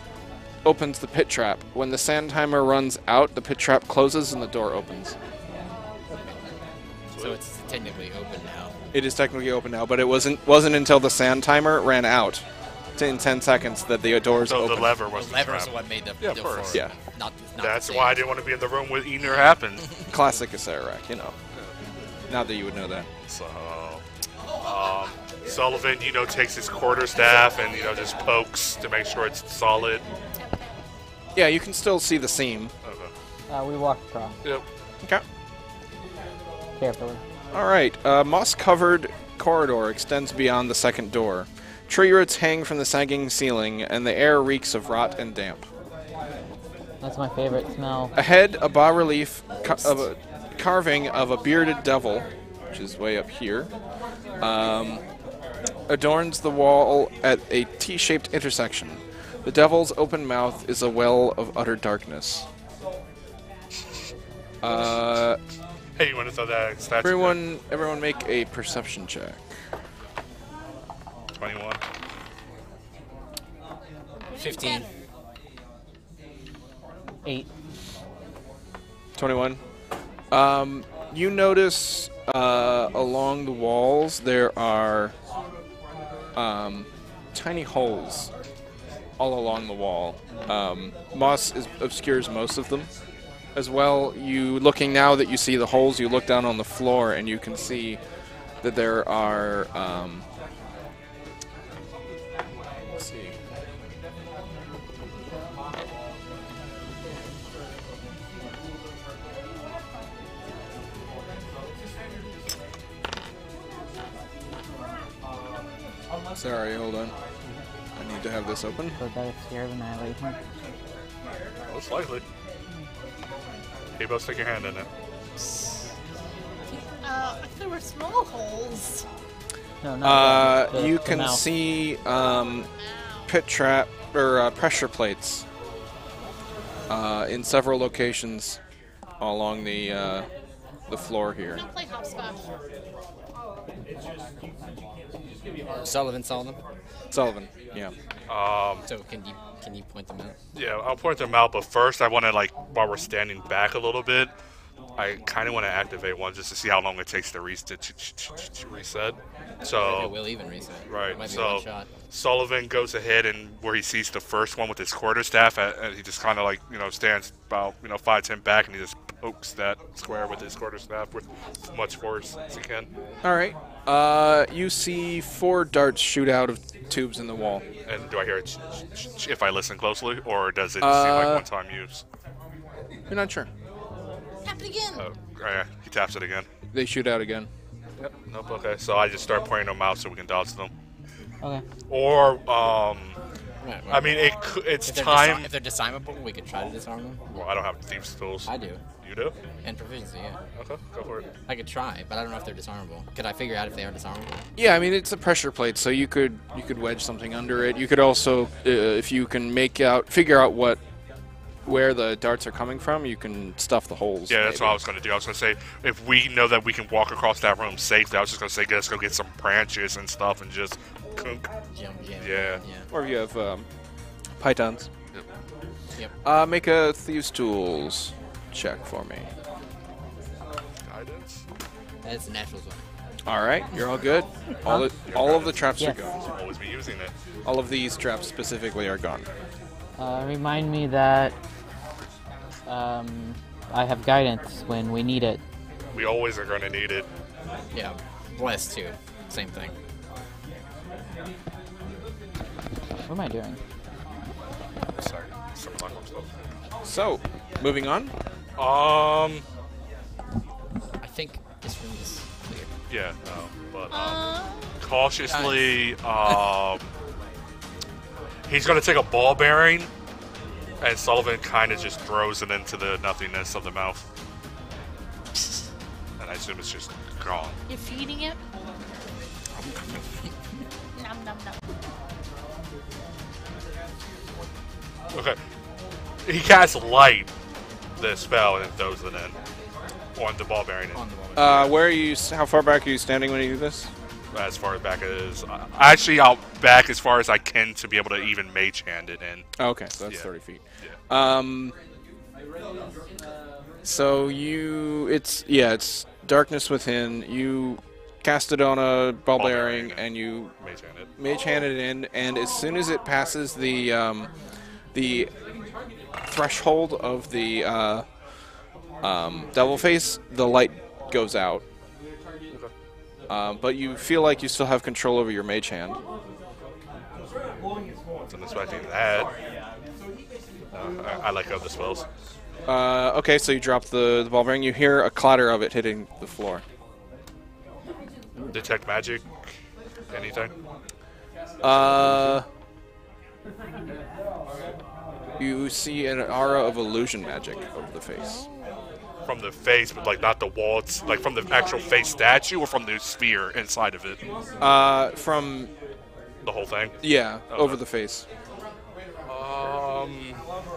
opens the pit trap. When the sand timer runs out, the pit trap closes and the door opens. So it's technically open now. It is technically open now, but it wasn't until the sand timer ran out in 10 seconds that the doors So opened. the lever was The the lever is trap. what made the Yeah, of the course. floor. Yeah. Not That's the why I sand. didn't want to be in the room when either happened. Classic Acererak, you know. Not that you would know that. So, Sullivan, takes his quarterstaff and, just pokes to make sure it's solid. Yeah, you can still see the seam. Okay. We walk across Yep. Okay. carefully. All right. Moss-covered corridor extends beyond the second door. Tree roots hang from the sagging ceiling, and the air reeks of rot and damp. That's my favorite smell. Ahead, a bas-relief of a carving of a bearded devil, which is way up here, adorns the wall at a T-shaped intersection. The devil's open mouth is a well of utter darkness. Hey, you want to throw that statue? Everyone make a perception check. 21. 15. 8. 21. You notice along the walls there are tiny holes all along the wall. Moss obscures most of them. As well, looking now that you see the holes, you look down on the floor and you can see that there are let's see. Sorry, hold on. I need to have this open. So that it's fear of annihilation. Most likely. Hey, both stick your hand in it. If there were small holes. No, not the You the can mouth. see pit trap or pressure plates in several locations along the floor here. Don't play hopscotch. Sullivan saw them. Sullivan, yeah. So can you point them out? Yeah, I'll point them out, but first I want to, while we're standing back a little bit, I kind of want to activate one just to see how long it takes to reset. So, It will even reset. right, Might be so one shot. Sullivan goes ahead and where he sees the first one with his quarterstaff, and he just kind of stands about 5-10 back, and he just pokes that square with his quarterstaff with as much force as he can. All right. You see 4 darts shoot out of tubes in the wall. And do I hear it if I listen closely, or does it seem like one-time use? You're not sure. Tap it again. Oh, yeah, he taps it again. They shoot out again. Yep. Nope. Okay. So I just start pointing them out so we can dodge them. Okay. Or, Right, I mean, it's if they're time. if they're disarmable, we could try to disarm them. Well, I don't have thieves' tools. I do. You do? And proficiency, yeah. Okay, go for it. I could try, but I don't know if they're disarmable. Could I figure out if they are disarmable? Yeah, I mean it's a pressure plate, so you could wedge something under it. You could also, if you can figure out where the darts are coming from, you can stuff the holes. Yeah, that's maybe. what I was going to do. I was going to say, if we know that we can walk across that room safely, I was just going to say, let's go get some branches and stuff and just kunk. Jump, Yeah. Or if you have pythons. Yep. Make a thieves' tools check for me. guidance? That's a natural zone. All right, you're all good. All of the traps Yes. are gone. I'll always be using it. All of these traps specifically are gone. Remind me that I have guidance when we need it. We always are going to need it. Yeah. Bless too. Same thing. What am I doing? Sorry, some platform stuff. So, moving on. I think this room is clear. Yeah, no, but cautiously, he's going to take a ball bearing, and Sullivan kind of just throws it into the nothingness of the mouth. And I assume it's just gone. You're feeding it? Nom nom nom. Okay. He casts light, the spell, and throws it in. On the ball bearing. On the moment. Where are you? How far back are you standing when you do this? As far back as... actually, I'll back as far as I can to be able to even mage hand it in. Okay, so that's Yeah. 30 feet. Yeah. So it's darkness within. You cast it on a ball bearing, and you Mage hand it. mage hand it in, and as soon as it passes the threshold of the devil face, the light goes out. But you feel like you still have control over your mage hand. Wasn't expecting that. I let go of the spells. Okay, so you drop the ball bearing. You hear a clatter of it hitting the floor. Detect magic? Anything? You see an aura of illusion magic over the face. From the face, but like not the wall. It's like from the actual face statue, or from the sphere inside of it. From The whole thing. yeah, Okay. over the face.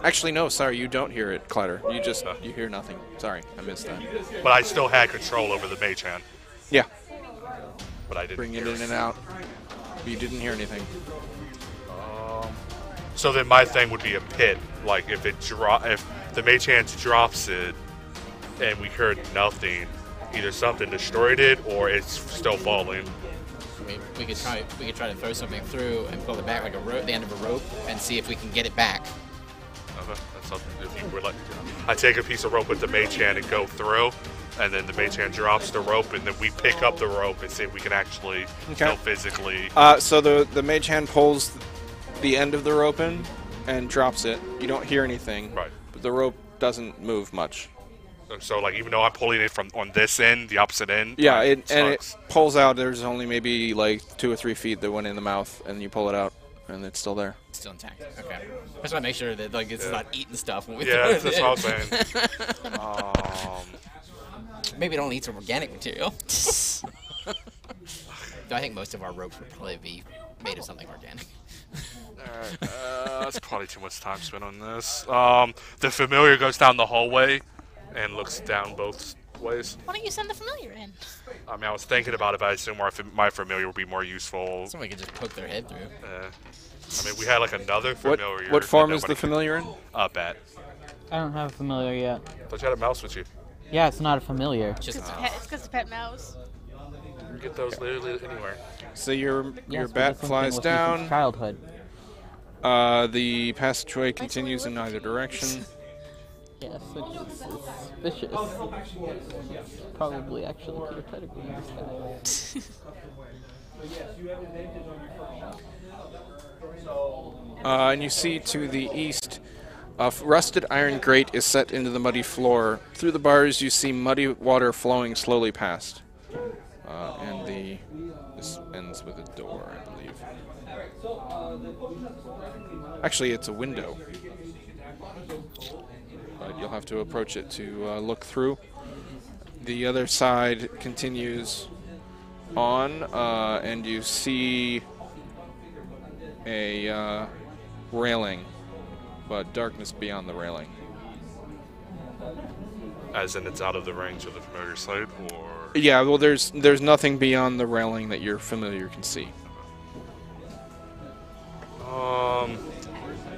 Actually, no, sorry, you don't hear it clatter. You hear nothing. Sorry, I missed that. But I still had control over the mage hand. Yeah, But I didn't. bring it hear in and out. You didn't hear anything. So then my thing would be a pit. Like if the mage hand drops it, and we heard nothing, either something destroyed it or it's still falling. I mean, we could try to throw something through and pull it back like a rope, the end of a rope, and see if we can get it back. Okay, that's something. If you were like, I take a piece of rope with the mage hand and go through, and then the mage hand drops the rope, and then we pick up the rope and see if we can actually still physically. So the mage hand pulls the end of the rope in and drops it. You don't hear anything. Right. But the rope doesn't move much. So like even though I'm pulling it from on this end, the opposite end. Yeah, it and it sucks. pulls out. There's only maybe like 2 or 3 feet that went in the mouth, and you pull it out, and it's still there. It's still intact. Okay. I just want to make sure that like it's not eating stuff when we Yeah, throw it that's in. what I was saying. Maybe don't eat some organic material. Though I think most of our ropes would probably be made of something organic. Alright, that's probably too much time spent on this. The familiar goes down the hallway and looks down both ways. Why don't you send the familiar in? I mean, I was thinking about it, but I assume my familiar would be more useful. Somebody could just poke their head through. I mean, we had like another familiar. What form that is the nobody familiar in? could- bat. I don't have a familiar yet. Thought you had a mouse with you. Yeah, it's not a familiar. Just It's because it's a pet mouse. You can get those literally anywhere. So your Yes, but bat that's something flies with me since down. childhood. The passageway continues in either direction. Yes, which is suspicious. Probably actually Peter Pettigrew in this guy. And you see to the east, a rusted iron grate is set into the muddy floor. Through the bars, you see muddy water flowing slowly past. This ends with a door, I believe. Actually, it's a window. But you'll have to approach it to look through. The other side continues on, and you see a railing, but darkness beyond the railing. As in, it's out of the range of the familiar sight, or Yeah, well, there's nothing beyond the railing that your familiar can see.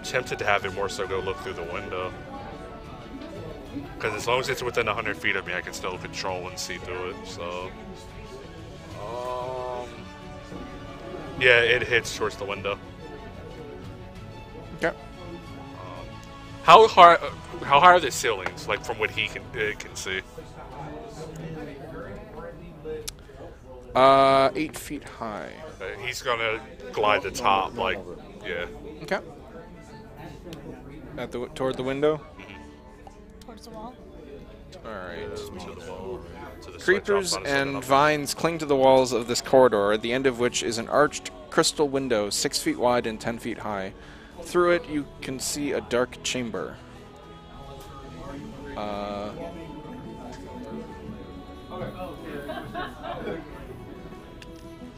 tempted to have it more so go look through the window. Because as long as it's within 100 feet of me, I can still control and see through it. So, yeah, it hits towards the window. Okay. How high are the ceilings? Like from what he can see. 8 feet high. He's gonna glide the top, like, yeah. Okay. Toward the window. Towards the wall. All right. To the wall. To the Creepers and vines cling to the walls of this corridor, at the end of which is an arched crystal window 6 feet wide and 10 feet high. Through it, you can see a dark chamber.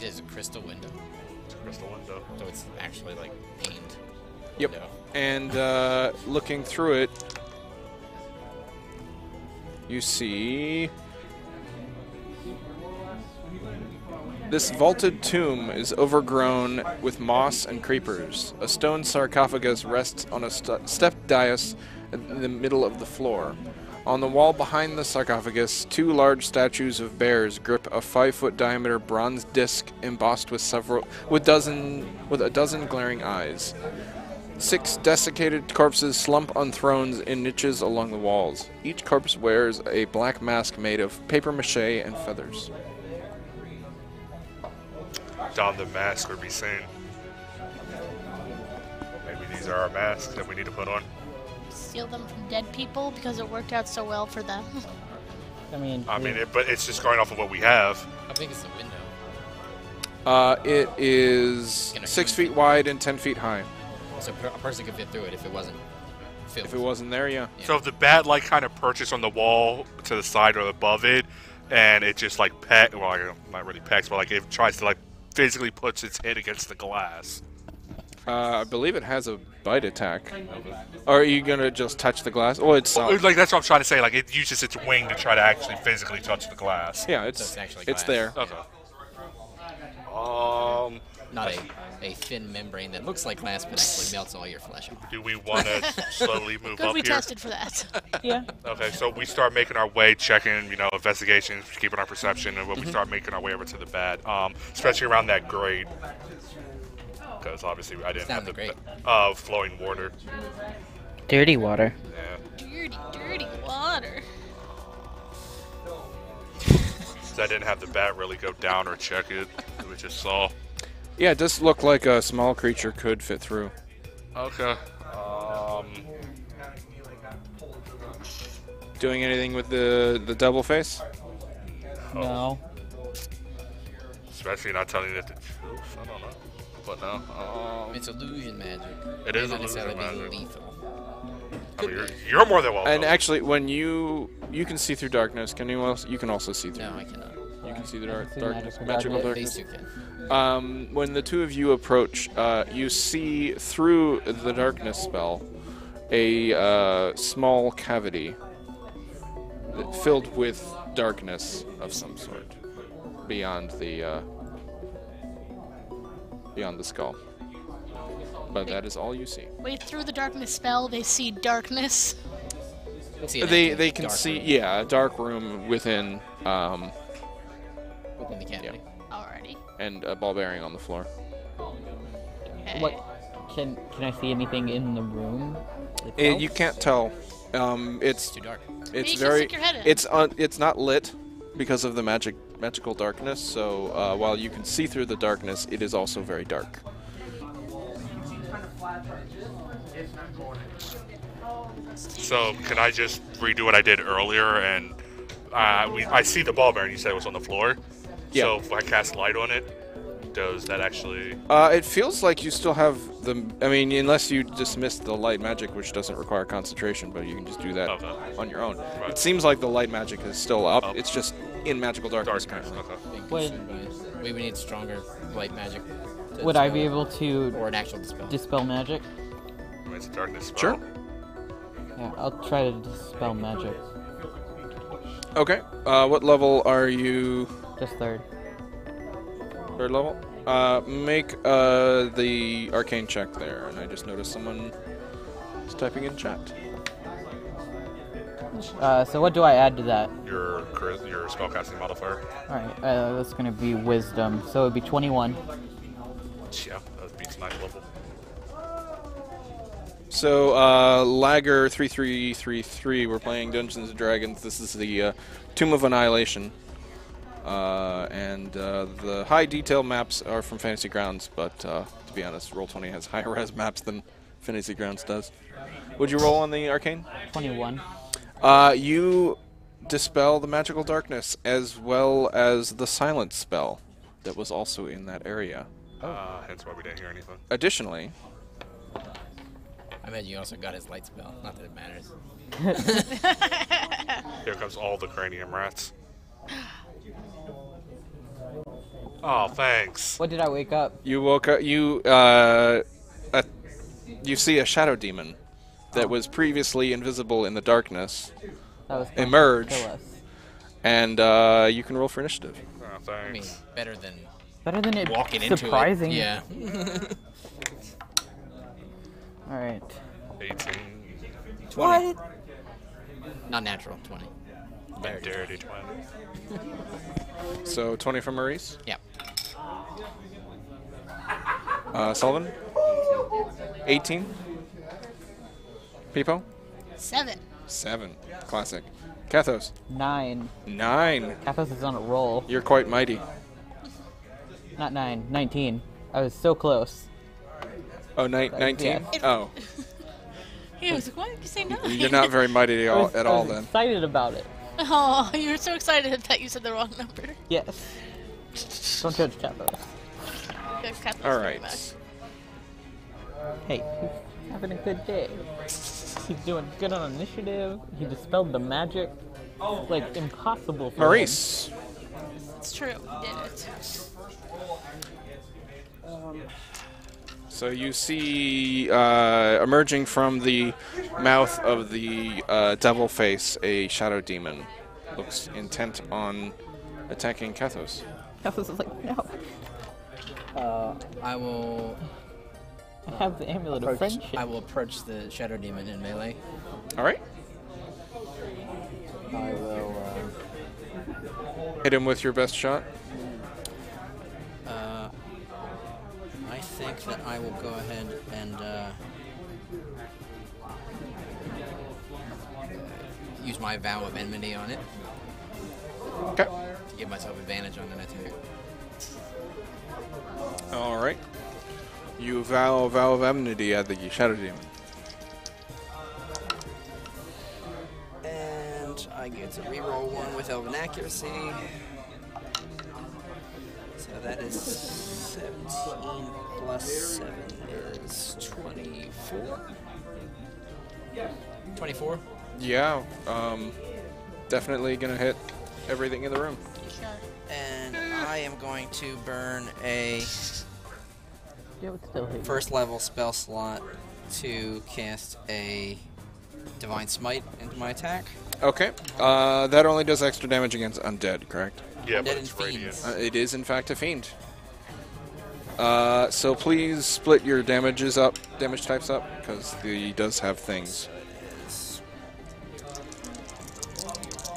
It's a crystal window. It's a crystal window. So it's actually like painted. Yep. Window. And looking through it, you see this vaulted tomb is overgrown with moss and creepers. A stone sarcophagus rests on a stepped dais in the middle of the floor. On the wall behind the sarcophagus, 2 large statues of bears grip a 5-foot diameter bronze disc embossed with a dozen glaring eyes. 6 desiccated corpses slump on thrones in niches along the walls. Each corpse wears a black mask made of paper mache and feathers. Don the mask or be seen. Maybe these are our masks that we need to put on. Steal them from dead people because it worked out so well for them. I mean, But it's just going off of what we have. How big is the window? It is 6 feet wide and 10 feet high. So a person could fit through it if it wasn't filled. If it wasn't there, yeah. So if the bad light kind of perches on the wall to the side or above it, and it just like not really pecks, but like it tries to like physically puts its head against the glass. I believe it has a bite attack. Or are you gonna just touch the glass? Oh, it's like that's what I'm trying to say. Like it uses its wing to try to actually physically touch the glass. yeah, So it's actually glass. there. Okay. Not a thin membrane that looks like glass but actually melts all your flesh off. Do we want to slowly move Good up we here? tested for that. yeah. Okay, so we start making our way, checking, investigations, keeping our perception, and we start making our way over to the bad, especially around that grate. Because obviously I didn't have the grate. Flowing water. Dirty water. Yeah. Dirty water. So I didn't have the bat really go down or check it. We just saw. Yeah, it does look like a small creature could fit through. Okay. Doing anything with the double face? No. Especially not telling it the truth. I don't know. But no. It's illusion magic. It is Not illusion necessarily magic. lethal. I mean, you're more than welcome. And actually, when you can see through darkness, you can also see through. No, I cannot. You can see the see darkness, magical magical darkness. These darkness. two can. When the two of you approach, you see through the darkness spell a small cavity filled with darkness of some sort beyond the skull. But that is all you see. Wait, through the darkness spell, they see darkness. See an They empty can dark see room a dark room within within the cavity. Alrighty. and a ball bearing on the floor. Okay. What? Can I see anything in the room? itself? You can't tell. It's too dark. It's You can very. stick your head in. It's not lit because of the magical darkness. So while you can see through the darkness, it is also very dark. So can I just redo what I did earlier? And I see the ball bearing. You said it was on the floor. Yeah. So if I cast light on it, does that actually? It feels like you still have the. I mean, unless you dismiss the light magic, which doesn't require concentration, but you can just do that Okay. on your own. Right. It seems like the light magic is still up. Up. It's just in magical darkness Darkness. currently. Okay. Being Would- consumed by it. We would need stronger light magic. to Would I dispel be it. able to Or an actual dispel. dispel magic? I mean, it's a darkness spell. Sure. Yeah, I'll try to dispel magic. Okay. What level are you? Just third. Third level. Make the arcane check there, and I just noticed someone is typing in chat. So what do I add to that? Your spellcasting modifier. Alright, that's gonna be wisdom. So it would be 21. Yeah, that beats 9th level. So, Lagger 3333, we're playing Dungeons & Dragons. This is the Tomb of Annihilation. And the high detail maps are from Fantasy Grounds, but to be honest, Roll20 has higher res maps than Fantasy Grounds does. Would you roll on the Arcane? 21. You dispel the magical darkness as well as the silence spell that was also in that area. Hence why we didn't hear anything. Additionally, I bet you also got his light spell. Not that it matters. Here comes all the cranium rats. Oh, thanks. What did I wake up? you woke up. You see a shadow demon that was previously invisible in the darkness That was going to emerge, kill us. and you can roll for initiative. Oh, I mean, thanks. better than Better than it walking into surprising. it. Yeah. Alright. 18. 20. Not natural, 20. A dirty 20. So 20 from Maurice. Yeah. Sullivan. 18. Peepo. 7. 7. Classic. Kathos. 9. 9. Kathos is on a roll. You're quite mighty. Not 9. 19. I was so close. Oh, 19? Yes. Oh. He was like, why did you say 9? You're not very mighty I was then. excited about it. Oh, you were so excited that you said the wrong number. Yes. Don't judge Kathos. Good, Kathleen, All very right. much. Hey, he's having a good day. He's doing good on initiative. He dispelled the magic. It's like impossible for Maurice. It's true. He did it. So you see emerging from the mouth of the devil face a shadow demon. Looks intent on attacking Kathos. him. Kathos is like, no. I will I have the amulet of friendship. I will approach the shadow demon in melee. All right. I will. Hit him with your best shot. I think that I will go ahead and use my vow of enmity on it Okay. to give myself advantage on an attack. All right. You vow of enmity at the shadow demon. And I get to reroll one with Elven Accuracy. So that is 17 plus 7 is 24. 24? Yeah. Definitely gonna hit everything in the room. Sure. And I am going to burn a Yeah, it still hit. first level spell slot to cast a Divine Smite into my attack. Okay. That only does extra damage against undead, correct? Yeah, Undead but and it's radiant. fiends. It is in fact a fiend. So please split your damage types up, because he does have things.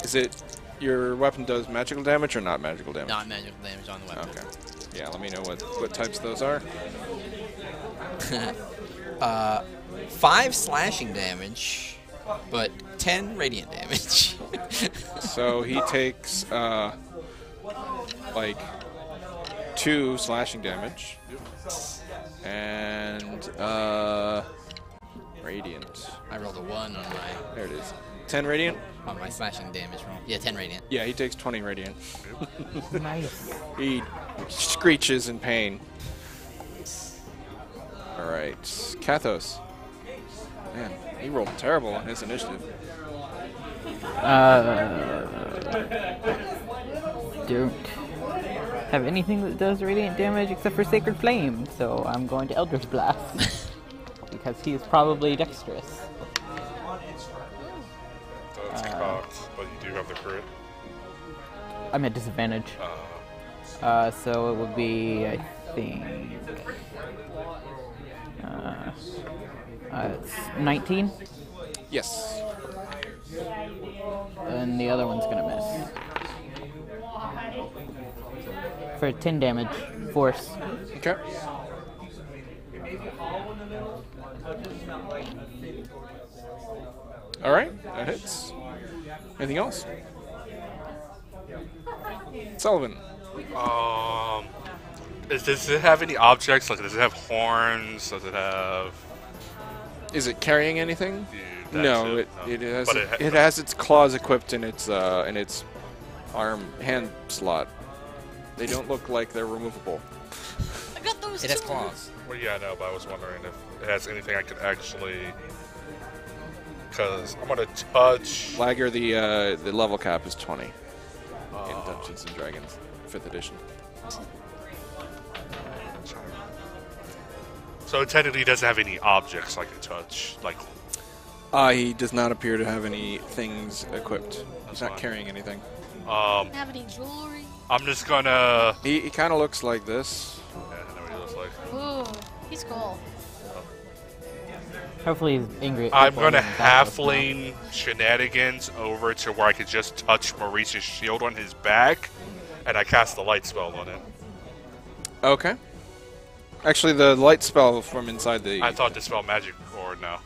Is it your weapon does magical damage or not magical damage? Not magical damage on the weapon. Okay. Yeah, let me know what types those are. 5 slashing damage, but 10 radiant damage. So he takes like 2 slashing damage and radiant. I rolled a 1 on my There it is. 10 radiant. slashing damage roll. Yeah, 10 radiant. Yeah, he takes 20 radiant. Nice. He screeches in pain. All right, Kathos. Man, he rolled terrible on his initiative. Don't have anything that does radiant damage except for Sacred Flame, so I'm going to Eldritch Blast. Because he is probably dexterous. That's cocked, but you do have the crit. I'm at disadvantage. So it would be, I think... it's 19? Yes. and the other one's gonna miss. For 10 damage, force. Okay. All right, that hits. Anything else? Sullivan. Does it have any objects? Like, does it have horns? Does it have? Is it carrying anything? Dude, No, it has it has its claws equipped in its hand slot. They don't look like they're removable. I got those It has too. claws. Well, yeah, I know, but I was wondering if it has anything I could actually. Because I'm gonna touch. Lagger, the level cap is 20 in Dungeons and Dragons, 5th edition. So it technically doesn't have any objects I can touch, like. He does not appear to have any things equipped. He's not fine. carrying anything. Have any jewelry? I'm just gonna. He kind of looks like this. Yeah, I know what he looks like. Ooh, he's cool. Hopefully he's angry at I'm people gonna and back us now. halfling shenanigans over to where I could just touch Maurice's shield on his back, and I cast the light spell on it. Okay. Actually, the light spell from inside the. I thought to spell magic or no.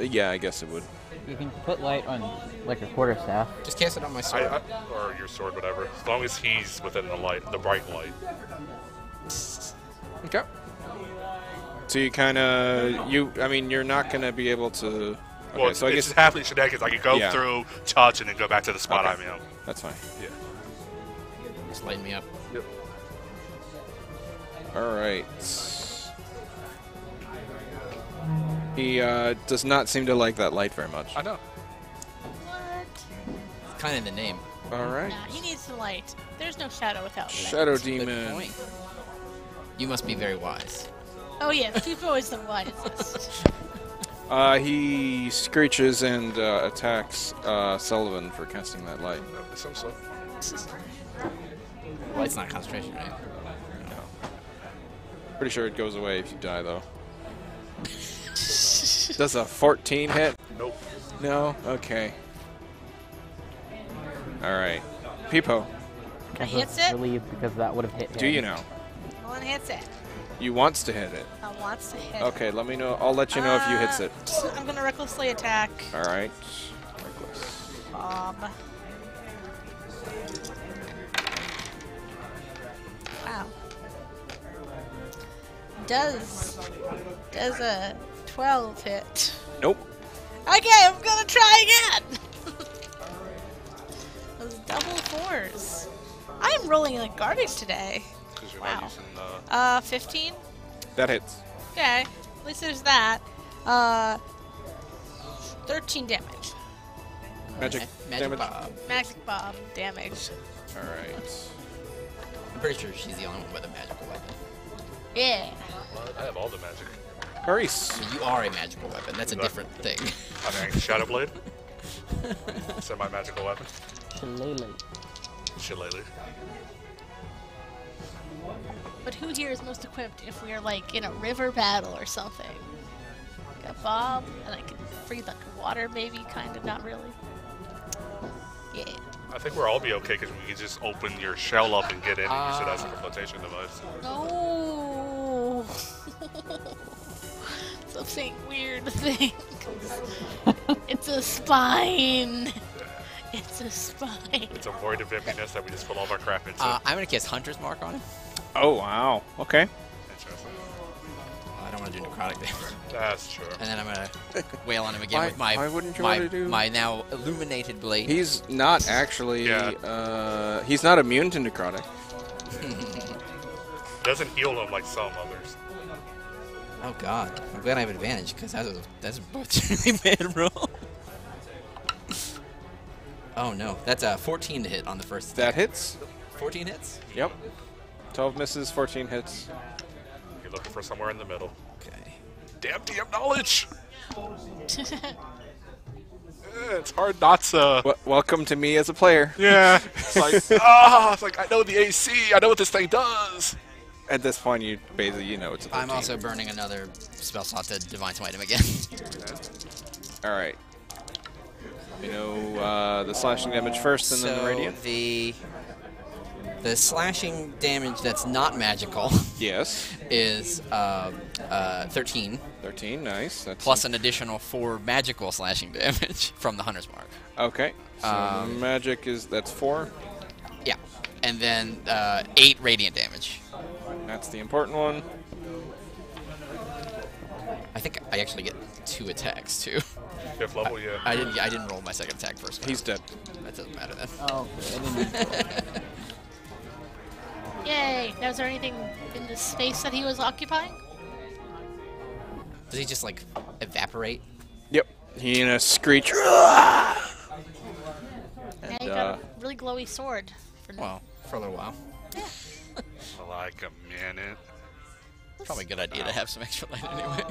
Yeah, I guess it would. You can put light on like a quarterstaff. Just cast it on my sword. Or your sword, whatever. As long as he's within the light, the bright light. Okay. So you kind of I mean, you're not gonna be able to. Okay, Well, so I it's guess halfling shenanigans. I can go Yeah. through, touch, and then go back to the spot Okay. I'm in. that's fine. Yeah. Just lighten me up. Yep. All right. He does not seem to like that light very much. I know. What? It's kind of the name. All right. Nah, he needs some light. There's no shadow without light. Shadow Good demon. point. You must be very wise. Oh yeah, people is the wisest. He screeches and attacks Sullivan for casting that light. Some stuff. Light's not concentration, right? Pretty sure it goes away if you die, though. Does a 14 hit? Nope. No? Okay. Alright. Peepo, That I was hits it? relieved because that would have hit him. do you know? One hits it. You wants to hit it. I wants to hit. Okay, let me know. I'll let you know if you hits it. I'm gonna recklessly attack. Alright. Reckless. Wow. Does a 12 hit? Nope. Okay, I'm gonna try again. Those double fours. I'm rolling like garbage today. Because you're Wow. not using 15. That hits. Okay, at least there's that. 13 damage. Magic Magic damage. Bob. Magic bomb damage. Alright. I'm pretty sure she's the only one with a magical weapon. Yeah. I have all the magic. Maurice. I mean, you are a magical weapon. That's a different thing. I mean, Shadow Blade. Semi-magical weapon. Shillelagh. Shillelagh. But who here is most equipped if we are like in a river battle or something? Got Bob, and I can breathe underwater, maybe, kind of, not really. Yeah. I think we'll all be okay because we can just open your shell up and get in and use it as a flotation device. No. Something weird thing. It's a spine. It's a spine. It's a void of emptiness that we just put all of our crap into. I'm gonna cast Hunter's Mark on him. Oh, wow. Okay. Interesting. I don't want to do necrotic damage. That's true. And then I'm gonna wail on him again Why- with my why wouldn't you want to do- my now illuminated blade. He's not actually. Yeah. He's not immune to necrotic. Doesn't heal them like some others. Oh god, I'm glad I have advantage because that's both really bad roll. Oh no, that's a 14 to hit on the first. That hits. 14 hits. Yep. 12 misses, 14 hits. You're looking for somewhere in the middle. Okay. Damn DM knowledge! It's hard not to. Welcome to me as a player. Yeah. It's like, it's like, I know the AC. I know what this thing does. At this point, you basically know it's a 13. I'm also burning another spell slot to Divine Smite him again. All right. Let me know the slashing damage first, and then the radiant. The slashing damage that's not magical Yes. is 13. 13, nice. That's Plus an additional 4 magical slashing damage from the Hunter's Mark. Okay. So magic that's 4. Yeah. And then 8 radiant damage. That's the important one. I think I actually get 2 attacks too. 5th level, yeah. I didn't roll my second attack first round. He's dead. That doesn't matter then. Oh, okay. I didn't. Yay! Now, is there anything in the space that he was occupying? Does he just like evaporate? Yep. He in a screech. Yeah, you got a really glowy sword. Well, for a little while. For like a minute. Probably a good idea to have some extra light anyway.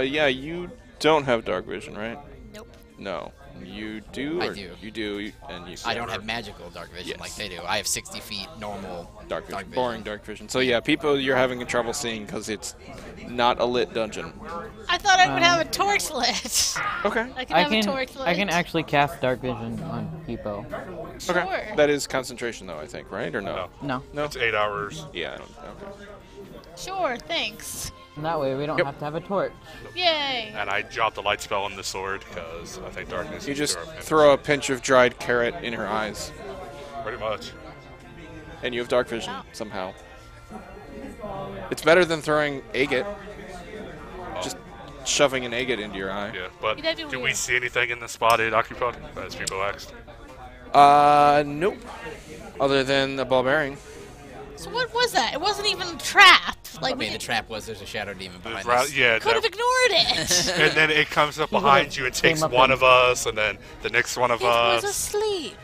Yeah, you don't have dark vision, right? Nope. No. You do? I or do. You do, and you I don't have magical dark vision Yes. like they do. I have 60 feet normal dark vision. Boring dark vision. So yeah, people you're having trouble seeing because it's not a lit dungeon. I thought I would have a torch lit. Okay. I can have a torch lit. I can actually cast dark vision on people. Sure. Okay. That is concentration, though, I think, right? Or no? No. No. It's 8 hours. Yeah. Okay. Sure, thanks. And that way we don't Yep. have to have a torch. Yay! And I dropped the light spell on the sword because I think darkness You is just pure of throw a pinch of dried carrot in her eyes, pretty much. and you have dark vision somehow. It's better than throwing agate. Just shoving an agate into your eye. Yeah, but That'd be do we weird. see anything in the spotted occupied, as people asked? Nope. Other than the ball bearing. So what was that? It wasn't even a trap. Like I we mean, the trap was there's a shadow demon behind Right, us. yeah, could have that- ignored it. and then it comes up He would've behind you and came takes up one and- of us, and then the next one of It was us. asleep.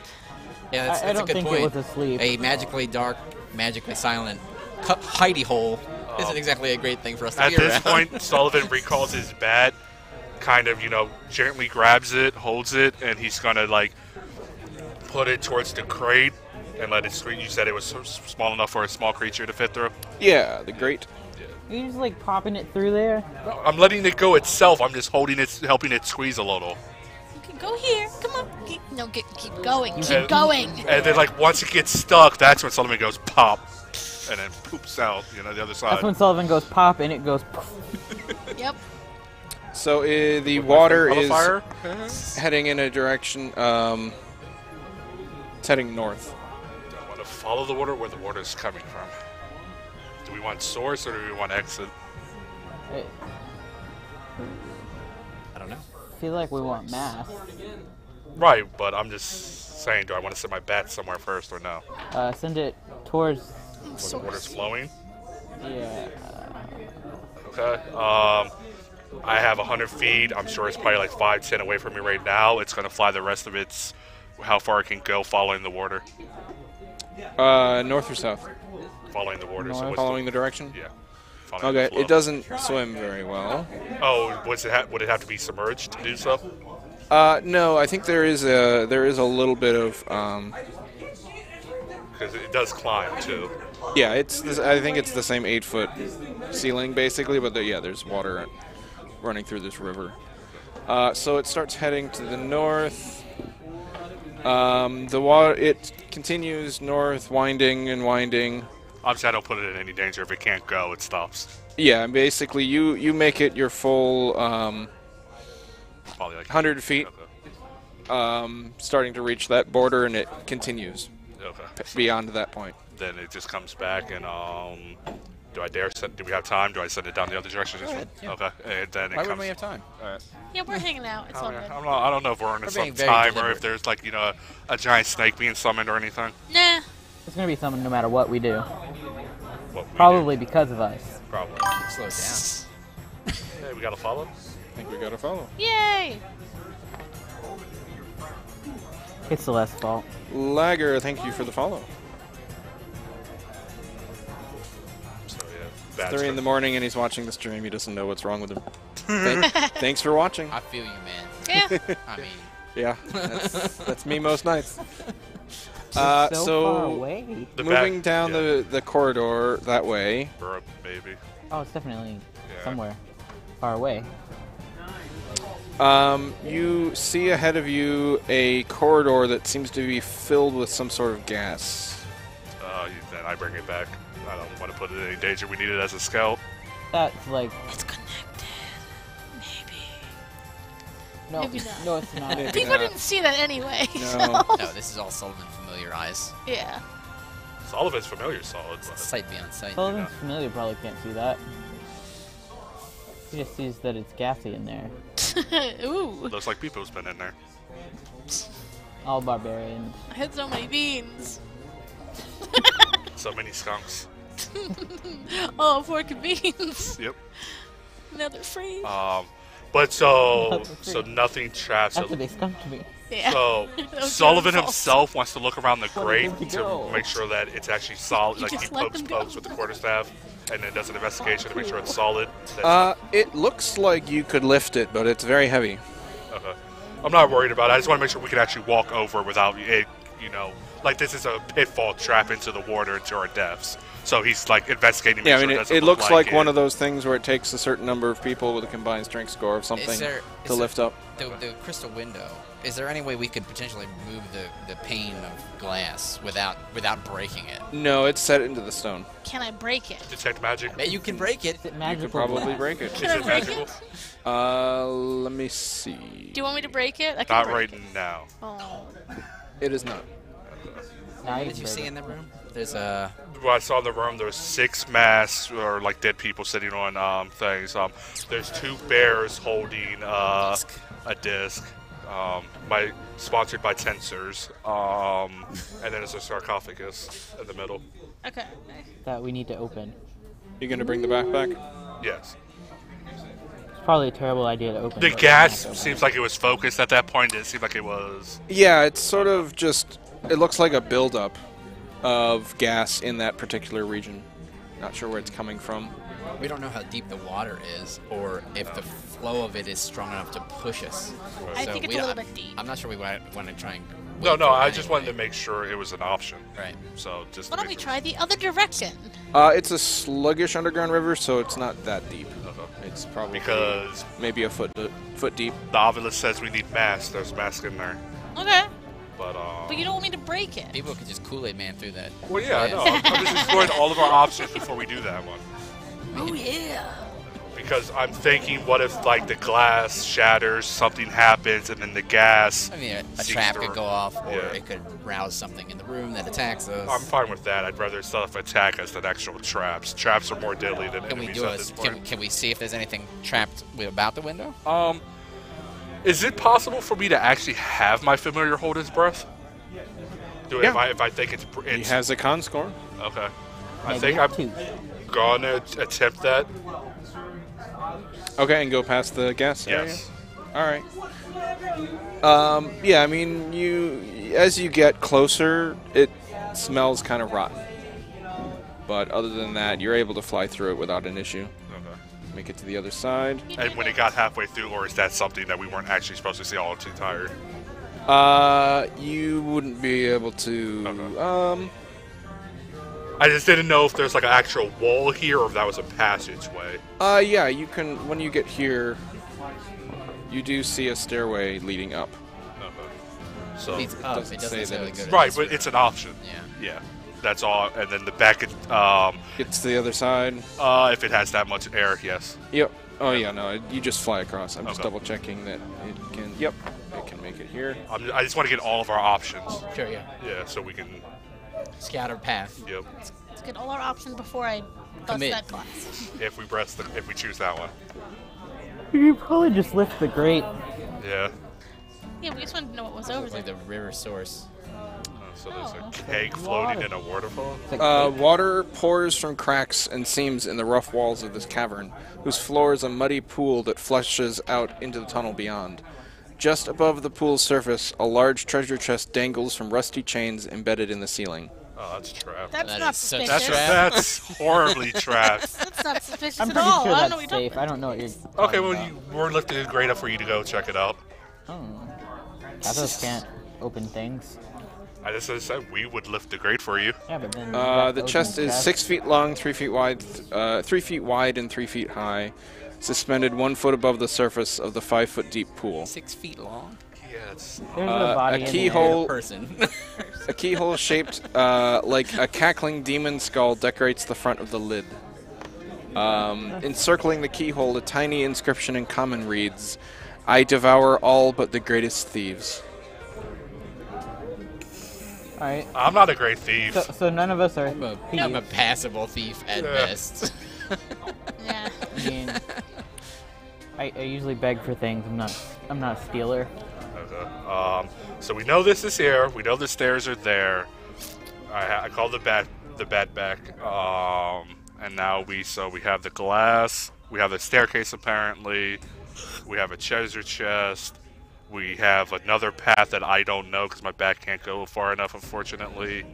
Yeah, that's, I that's don't a good think point. it was asleep. A magically dark, magically silent hidey hole isn't exactly a great thing for us to At be this around. point, Sullivan recalls his bat, kind of, gently grabs it, holds it, and he's gonna like put it towards the crate and let it scream. You said it was small enough for a small creature to fit through. Yeah, the grate. Are you just like popping it through there? I'm letting it go itself. I'm just holding it, helping it squeeze a little. Okay, go here. Come on. Keep going. And- Keep going. And then, like, once it gets stuck, that's when Sullivan goes pop, and then poops out, the other side. That's when Sullivan goes pop and it goes poof. Yep. So the water Auto is fire? heading in a direction. It's heading north. Do I want to follow the water where the water is coming from? Do we want source or do we want exit? I don't know. I feel like we want mass. Right, but I'm just saying, do I want to send my bat somewhere first or no? Send it towards. Where the water's flowing? Yeah. Okay. I have 100 feet. I'm sure it's probably like 5, 10 away from me right now. It's going to fly the rest of its how far it can go following the water. North or south? Following the water. So North. what's Following the direction? Yeah. Following Okay, the flow. it doesn't swim very well. Oh, would it have to be submerged to do so? No, I think there is a little bit of Because it does climb too. yeah. I think it's the same 8-foot ceiling basically, but there's water running through this river. So it starts heading to the north. The water it continues north, winding and winding. Obviously, I don't put it in any danger. If it can't go, it stops. Yeah, and basically you make it your full Probably like 100 feet. Okay. Starting to reach that border, and it continues Okay. beyond that point. Then it just comes back, and do I dare send? Do we have time? Do I send it down the other direction? Just ahead, yeah. Okay. And then it Why comes. wouldn't we have time? Yeah, we're hanging out. It's all good. I don't know if we're on We're some being very time or deliberate. if there's like a giant snake being summoned or anything. Nah. It's gonna be something no matter what we do. What we Probably because of us. do, probably. Slow it down. Hey, we gotta follow. I think we gotta follow. Yay. It's Celeste's fault. Lagger, thank you for the follow. So yeah. Bad 3 in the morning, and he's watching the stream. He doesn't know what's wrong with him. Thanks for watching. I feel you, man. Yeah. I mean, Yeah, that's me most nights. So so far away. The moving back- down yeah. the corridor that way. Burp, baby. Oh, it's definitely Yeah. somewhere far away. You see ahead of you a corridor that seems to be filled with some sort of gas. Then I bring it back. I don't want to put it in any danger. We need it as a scout. That's like It's connected. Maybe. no, Maybe not. no, it's not. Maybe People not. didn't see that anyway. No. So. No, this is all Sullivan familiar eyes. Yeah. Sullivan's familiar solid, but Sight beyond sight. Sullivan's familiar probably can't see that. He just sees that it's gassy in there. Ooh. looks like people's been in there. All barbarians. I had so many beans. So many skunks. Oh, pork and beans. Yep. Now they're free. But so Nothing free. nothing traps. After they skunked me. Yeah. So That was Sullivan your fault. himself wants to look around the grate good to to go. make sure that it's actually solid. You Like he just let them go. pokes with the quarterstaff, and then does an investigation to make sure it's solid. It looks like you could lift it, but it's very heavy. Okay. I'm not worried about it. I just want to make sure we can actually walk over without it. Like this is a pitfall trap into the water to our deaths. So he's like investigating. Yeah, I sure mean, doesn't it look looks like one it. of those things where it takes a certain number of people with a combined strength score of something to lift up. The crystal window. Is there any way we could potentially move the pane of glass without breaking it? No, it's set into the stone. Can I break it? Detect magic. You can break it. Is it You magical? could probably glass? break it. Is Can I it break magical? it? Let me see. Do you want me to break it? I can Not break right it. now. Oh. It is not. Now What you did you can see break in it. the room? There's a. What I saw in the room, there was 6 masks or like dead people sitting on things. There's 2 bears holding a disc. Sponsored by Tensors. And then there's a sarcophagus in the middle. Okay. That we need to open. You gonna bring the backpack? Yes. It's probably a terrible idea to open. The but we gas have to open seems like it was focused at that point. It seemed like it was. Yeah, it's sort of just. It looks like a buildup of gas in that particular region. Not sure where it's coming from. We don't know how deep the water is, or if the flow of it is strong enough to push us. I So think it's we a little don't- bit deep. I'm not sure we want to try and. No, wait no. for it I just wanted to anyway. make sure it was an option. Right. So just. Why to don't we make try the other direction? It's a sluggish underground river, so it's not that deep. Okay. It's probably Because maybe a foot deep. the obelisk says we need masks. There's masks in there. Okay. But But you don't want me to break it. People could just Kool-Aid Man through that. Well, yeah, I know. glass. I'm just exploring all of our options before we do that one. Oh yeah. Because I'm thinking, what if like the glass shatters, something happens, and then the gas. I mean, a seeps trap through. could go off, or Yeah. it could rouse something in the room that attacks us. I'm fine with that. I'd rather self-attack us than actual traps. Traps are more deadly than Can we enemies do at a? this point. Can we see if there's anything trapped about the window? Is it possible for me to actually have my familiar hold his breath? Do it Yeah. if I think it's He has a con score. okay. I Maybe think have I'm two. gonna attempt that. Okay, and go past the gas area? Yes. All right. Yeah, I mean, as you get closer, it smells kind of rotten. But other than that, you're able to fly through it without an issue. Okay. Make it to the other side. And when it got halfway through, or is that something that we weren't actually supposed to see all too tired? You wouldn't be able to. Okay. I just didn't know if there's like an actual wall here or if that was a passageway. Yeah, you can. When you get here, you do see a stairway leading up. Okay. So Leads up. doesn't It say doesn't that necessarily it's- go to right, this but room. it's an option. Yeah. Yeah, that's all. And then the back, Get to the other side. if it has that much air, yes. Yep. Oh yeah, no, you just fly across. I'm just Okay. double checking that it can. Yep, it can make it here. I just want to get all of our options. Sure, yeah. Yeah, so we can. Scatter path. Yep. Let's get all our options before I bust Commit. that glass. If we choose that one. You probably just lift the grate. Yeah. Yeah, we just wanted to know what was over It's like there. the river source. So there's Oh. a keg floating in a waterfall. It's like Water pours from cracks and seams in the rough walls of this cavern, whose floor is a muddy pool that flushes out into the tunnel beyond. Just above the pool's surface, a large treasure chest dangles from rusty chains embedded in the ceiling. Oh, that's trapped. That's That not is such a suspicious. trap. That's horribly trapped. That's not suspicious I'm at pretty all. sure I don't that's know what you're safe. talking I don't know what you're. Okay, talking well, about. we're lifting it great up for you to go check it out. Oh. Pathos can't open things. I just said we would lift the grate for you. Yeah, but then. you got The those chest in is chest. 6 feet long, 3 feet wide, 3 feet wide, and 3 feet high. suspended 1 foot above the surface of the 5-foot deep pool. 6 feet long. Yeah, it's There's a body a in there. keyhole, Person. a keyhole shaped like a cackling demon skull decorates the front of the lid. Encircling the keyhole, a tiny inscription in common reads, "I devour all but the greatest thieves." Alright. I'm not a great thief. So none of us are I'm a thieves. passable thief at Yeah. best. Yeah. I mean, I usually beg for things. I'm not a stealer. Okay. So we know this is here. We know the stairs are there. I called the bat back. And now we have the glass. We have the staircase apparently. We have a treasure chest. We have another path that I don't know because my bat can't go far enough, unfortunately,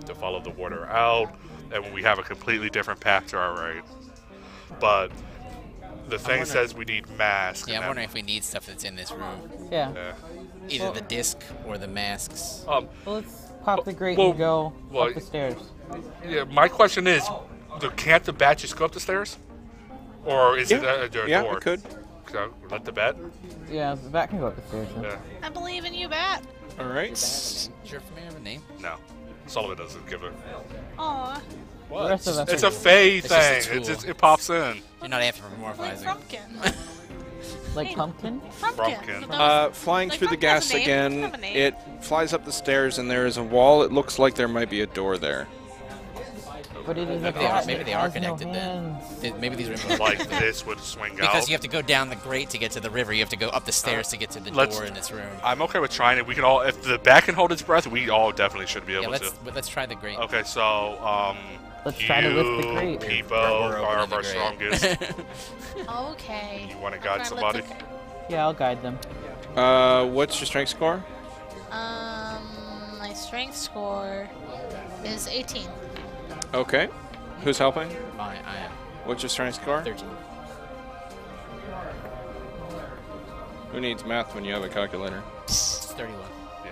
to follow the water out. And we have a completely different path to our right. But the thing says we need masks. Yeah, I'm wondering if we need stuff that's in this room. Yeah. Yeah. Either the disc or the masks. Well, let's pop the grate well, and go well, up the stairs. Yeah, my question is, can't the bat just go up the stairs? Or is it a door? Yeah, it could. So, let the bat? Yeah, the bat can go up the stairs. Then. Yeah. I believe in you, Bat. All right. Sure, if I have a name. No. Sullivan doesn't give it. Aw. The rest of us It's are a Fey It's just a thing. tool. It pops in. You're not Like anthropomorphizing. Frumpkin. like pumpkin. Frumpkin. Flying Like through the Frumpkin has gas a name. again, Doesn't have a name. it flies up the stairs and there is a wall. It looks like there might be a door there. But it is a Maybe they are, bat. maybe It they are has no connected then. hands. Maybe these are Like this would swing out. because you have to go down the grate to get to the river. You have to go up the stairs to get to the let's- door in this room. I'm okay with trying it. We can all, if the bat can hold its breath, we all definitely should be Yeah, able let's try the grate. to. Okay, so Let's try to lift the you, grate. Peepo, We're are opening our the strongest. grate. Okay. You want to I'm guide trying somebody? lift Yeah, I'll guide them. What's your strength score? My strength score is 18. Okay. Who's helping? I am What's your strength score? 13. Who needs math when you have a calculator? It's 31. Yeah.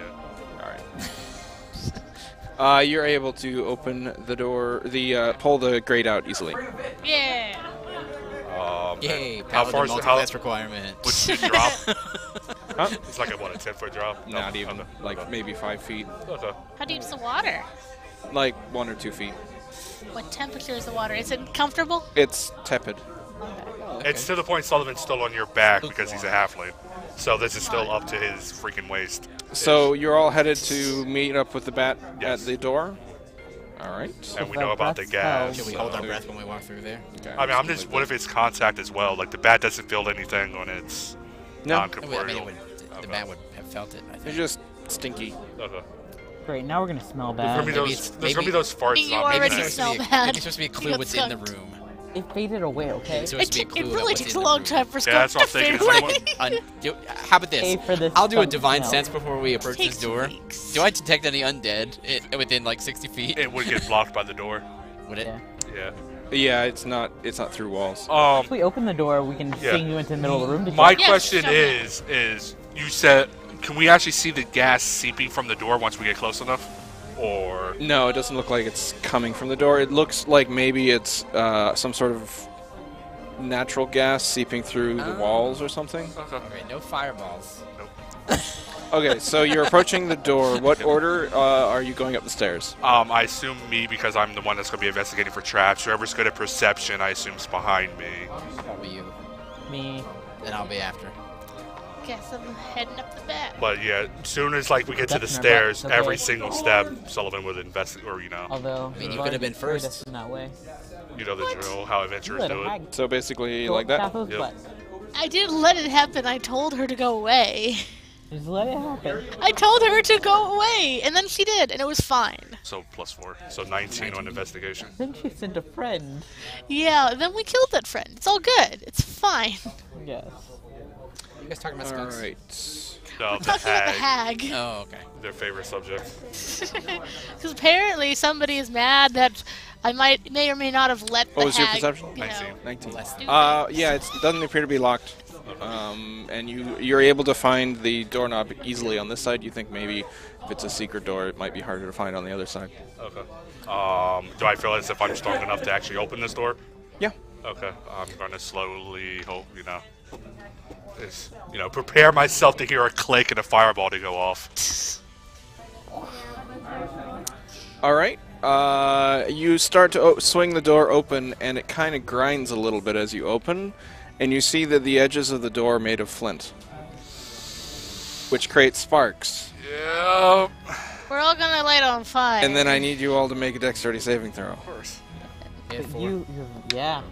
All right. You're able to open the door, pull the grate out easily. Yeah. Yay! How Paladin far is the multi-class requirement. What's the drop? Huh? It's like a 10-foot drop? No, Not even, okay. like maybe 5 feet, Okay. How deep is the water? like 1 or 2 feet. What temperature is the water? Is it comfortable? It's tepid. It's to the point Sullivan's still on your back because he's a halfling. So this is still up to his freaking waist. So you're all headed to meet up with the bat Yes. at the door? All right. And we know about the That's gas. Should we hold our breath when we walk through there? I mean, I'm just, what if it's contact as well? Like the bat doesn't feel anything on its No. I mean, non-corporeal. the bat would have felt it. I They're think. just stinky. Okay. Great, now we're gonna smell There's gonna be bad. those. There's gonna be those farts. You zombie already things. smell Maybe bad. it's supposed to be a clue You what's got in the skunked. room. It faded away, okay? It's supposed to be a It clue of really what's takes in a the long room. time for Yeah, that's what I'm skunk to thinking. fade It's like away. How about this? Pay for this I'll do a skunk divine smell. sense before we approach this Takes door. weeks. Do I detect any undead within like 60 feet? It would get blocked by the door. Would it? Yeah. Yeah. Yeah, it's not through walls. If we open the door, we can Yeah. sing you into the middle of the room. To My check. Yes, question show me. is you said, can we actually see the gas seeping from the door once we get close enough? Or No, it doesn't look like it's coming from the door. It looks like maybe it's some sort of natural gas seeping through the walls or something. okay. Alright, no fireballs. Okay, so you're approaching the door. What order are you going up the stairs? I assume me because I'm the one that's going to be investigating for traps. Whoever's good at perception, I assume is behind me. Probably you. Me. Then I'll be after. Guess I'm heading up the back. But yeah, as soon as like we get to the That's not stairs, bad. Okay. every single step, Sullivan would investigate, or Although, I mean, you you've could have already been carried first. us in that way. you know the drill, how You adventurers let do a it. hag So basically, go like that. Cathos Yep. butt. I didn't let it happen. I told her to go away. Just let it happen. I told her to go away, and then she did, and it was fine. So +4, so 19 on investigation. Then she sent a friend. Yeah, then we killed that friend. It's all good. It's fine. Yes. You guys talking about All skunks? right. No, the Talking about the hag, hag. Oh, okay. their favorite subject. Because apparently somebody is mad that I may or may not have let the What was your hag, perception? you know, 19. Less. do Yeah, it doesn't appear to be locked. And you're able to find the doorknob easily on this side. You think maybe if it's a secret door, it might be harder to find on the other side. Okay. Do I feel as if I'm strong enough to actually open this door? Yeah. Okay, I'm gonna slowly hope, prepare myself to hear a click and a fireball to go off. All right. You start to swing the door open, and it kind of grinds a little bit as you open, and you see that the edges of the door are made of flint, which creates sparks. Yep. We're all gonna light on fire. And then I need you all to make a dexterity saving throw. Of course. Yeah.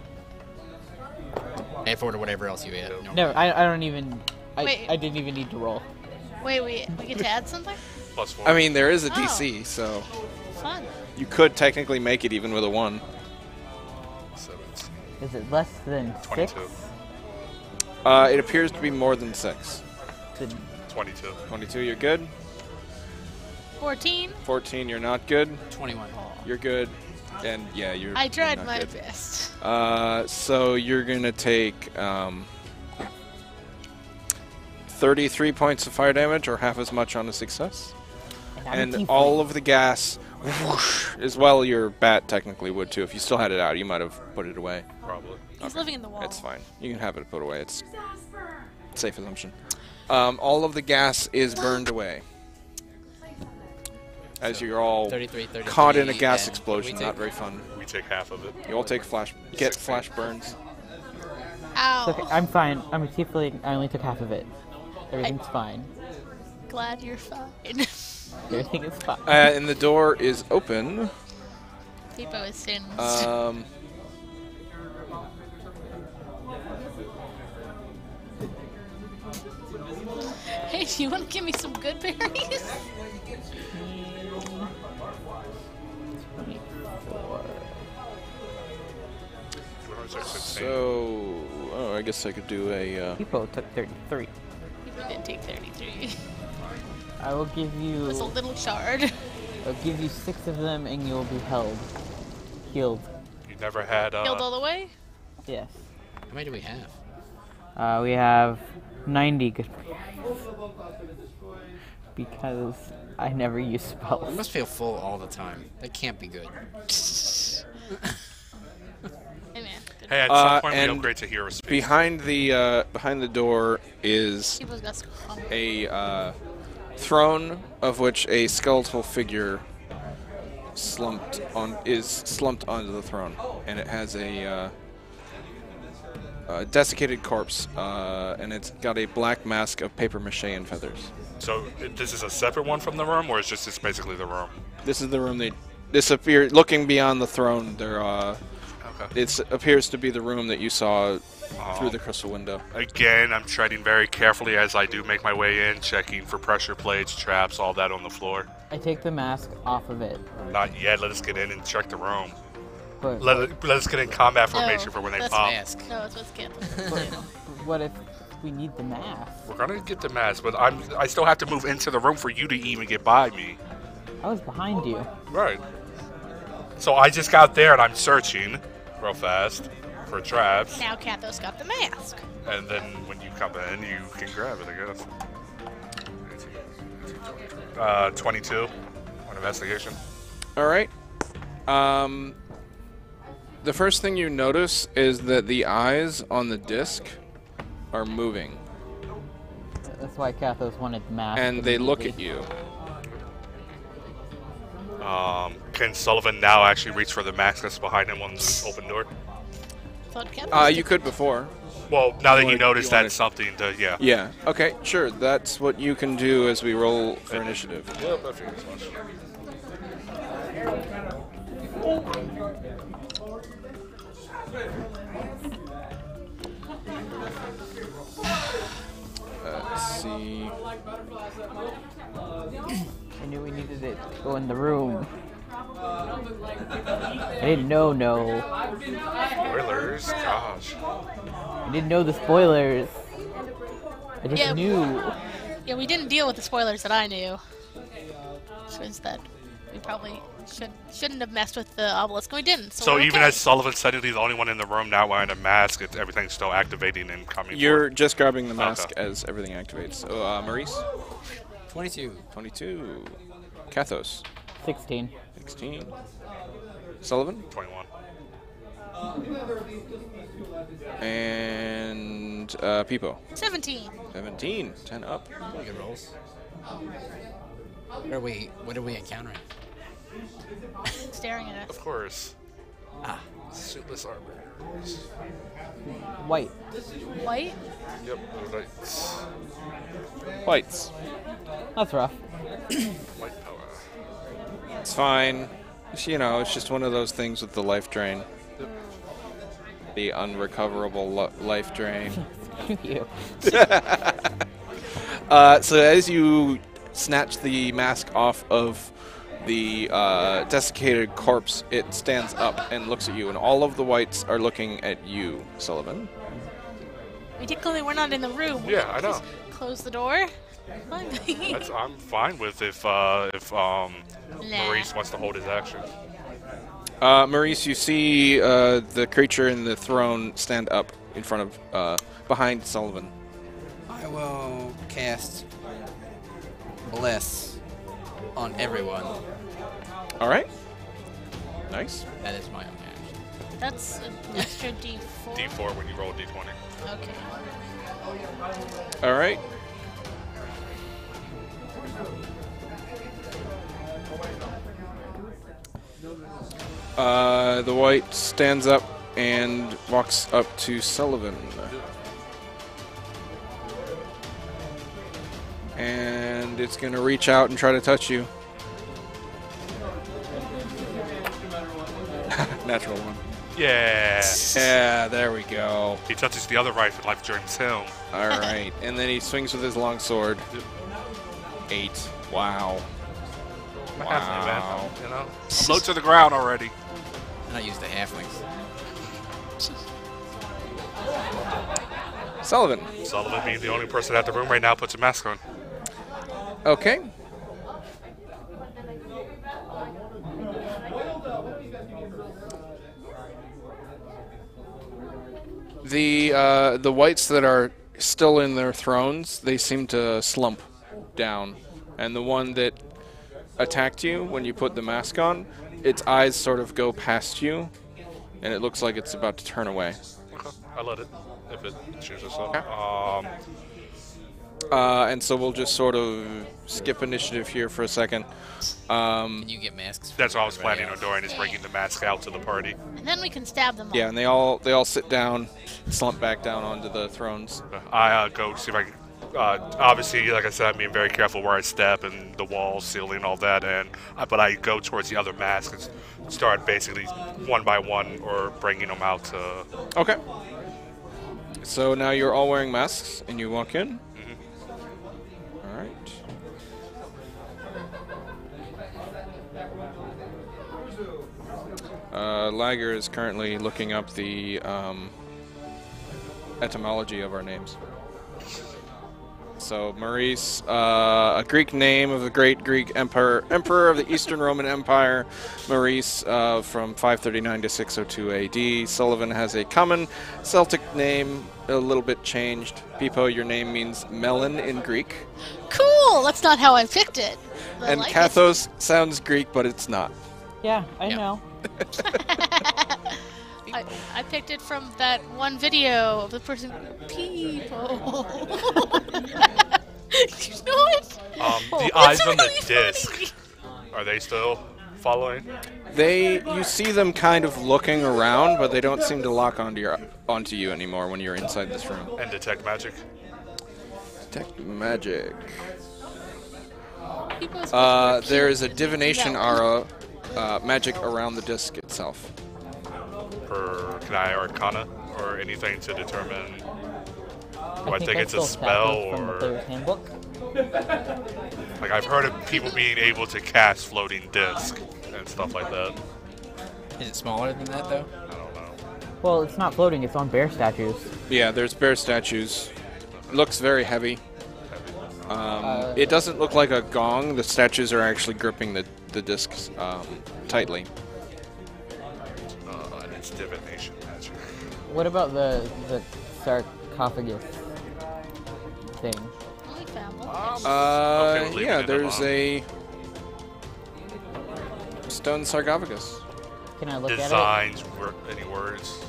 And for whatever else you add. No, I don't even. Wait. I didn't even need to roll. Wait, we get to add something? +4. I mean, there is a DC, so Fun. you could technically make it even with a 1. 17, Is it less than 22. 6? It appears to be more than 6. Then 22. 22, you're good. 14. 14, you're not good. 21. You're good. And yeah, you're. I tried you're not my good. best. So you're gonna take 33 points of fire damage, or half as much on a success. And all of the gas, whoosh, as well your bat technically would too. If you still had it out, you might have put it away. Probably. He's living in the wall. It's fine. You can have it put away. It's safe assumption. All of the gas is burned away. As you're all 33, caught in a gas and explosion. what do we Not take? very fun. We take half of it. You all take get flash burns. Ow. It's okay, I'm fine. I'm a tiefling. I only took half of it. Everything's fine. Glad you're fine. Everything is fine. And the door is open. People is sins. Hey, do you want to give me some good berries? So, I guess I could do a. People took 33. People did take 33. I will give you. It's a little shard. I'll give you 6 of them, and you'll be healed. You never had Healed all the way? Yes. How many do we have? We have 90 good berries. Because I never use I spells. must feel full all the time. That can't be good. Hey man. Good. Hey, at some point we and upgrade to hero speed. behind the door is People's got scum. a throne of which a skeletal figure is slumped onto the throne, and it has a desiccated corpse, and it's got a black mask of paper mache and feathers. So this is a separate one from the room, or is this basically the room? This is the room they disappear. Looking beyond the throne, there Okay. it appears to be the room that you saw through the crystal window. Again, I'm treading very carefully as I do make my way in, checking for pressure plates, traps, all that on the floor. I take the mask off of it. Not yet. Let us get in and check the room. But Let us get in combat formation for when they that's pop. Mask. No, it's what's good. what if we need the mask? We're gonna get the mask, but I still have to move into the room for you to even get by me. I was behind you. Right. So I just got there and I'm searching real fast for traps, Now Kathos got the mask. and then when you come in, you can grab it, I guess. 22 on investigation. All right. The first thing you notice is that the eyes on the disc are moving, That's why Kathos wanted the mask. and they look at immediately. you. Can Sullivan now actually reach for the mask that's behind him on the open door? Thought Kathos You could before. Well, now that you wanna- noticed you that wanna- something to, yeah. Yeah. Okay. Sure. That's what you can do as we roll for initiative. Yep, I figured as much. Let's see. I knew we needed it to go in the room. I didn't know, no. Spoilers? Gosh. I didn't know the spoilers. I just Yeah. knew. Yeah, we didn't deal with the spoilers that I knew. Which was that we probably shouldn't have messed with the obelisk, and we didn't. So, So we're even okay. as Sullivan said, he's the only one in the room not wearing a mask, everything's still activating and coming You're forward. just grabbing the mask Okay. as everything activates. Maurice, 22. 22. Kathos, 16. 16. Sullivan, 21. And Peepo. 17. 17. 10 up. Good rolls. What are we encountering? Staring at Of us. course. Ah, Suitless armor. White. White? Yep, right. Whites. That's rough. White power. It's fine. You know, it's just one of those things with the life drain. The unrecoverable life drain. Screw you. So as you snatch the mask off of the desiccated corpse, it stands up and looks at you, and all of the whites are looking at you, Sullivan. Ridiculously, we're not in the room. Yeah, I know. Just close the door. I'm fine with if Maurice wants to hold his action. Maurice, you see the creature in the throne stand up in front of, behind Sullivan. I will cast Bless on everyone. All right. Nice. That is my own action. That's an extra D4. D4 when you roll a D20. Okay. All right. The white stands up and walks up to Sullivan. And it's going to reach out and try to touch you. Natural one. Yeah. Yeah, there we go. He touches the other rifle and life joins him. All right. And then he swings with his long sword. 8. Wow. Halfling, man. You know? I'm low to the ground already. And I use the halflings. Sullivan. Sullivan being the only person at the room right now puts a mask on. Okay. The whites that are still in their thrones, they seem to slump down, and the one that attacked you when you put the mask on, its eyes sort of go past you, and it looks like it's about to turn away. Okay. I let it, if it chooses so. Okay. And so we'll just sort of skip initiative here for a second. Can you get masks? That's what I was everybody planning on else? doing, is bringing the mask out to the party. And then we can stab them all. Yeah, and they all sit down, slump back down onto the thrones. I go see if I can. Obviously, like I said, I'm being very careful where I step and the walls, ceiling, all that. But I go towards the other masks and start basically one by one or bringing them out to. Okay. So now you're all wearing masks, and you walk in. All right. Liger is currently looking up the etymology of our names. So Maurice, a Greek name of the great Greek emperor of the Eastern Roman Empire. Maurice from 539 to 602 AD. Sullivan has a common Celtic name, a little bit changed. Peepo, your name means melon in Greek. Cool! That's not how I picked it. I And like Kathos sounds Greek, but it's not. Yeah, I Yeah. know. I picked it from that one video of the person. People. You know it? The It's eyes on the really disc. funny. Are they still following? You see them kind of looking around, but they don't seem to lock onto you anymore when you're inside this room. And detect magic? Detect magic. People are supposed to be There cute is a and divination no. aura magic around the disc itself. Can I arcana or anything to determine? Do I think it's a stole spell Kathos from the or player's handbook. like I've heard of people being able to cast floating disc and stuff like that. Is it smaller than that though? I don't know. Well, it's not floating, it's on bear statues. Yeah, there's bear statues. Looks very heavy. It doesn't look like a gong. The statues are actually gripping the discs tightly. And it's divination magic. What about the sarcophagus thing? We found one. Okay, we'll leave Yeah, it there's alone. a stone sarcophagus. Can I look at it? designs, any words?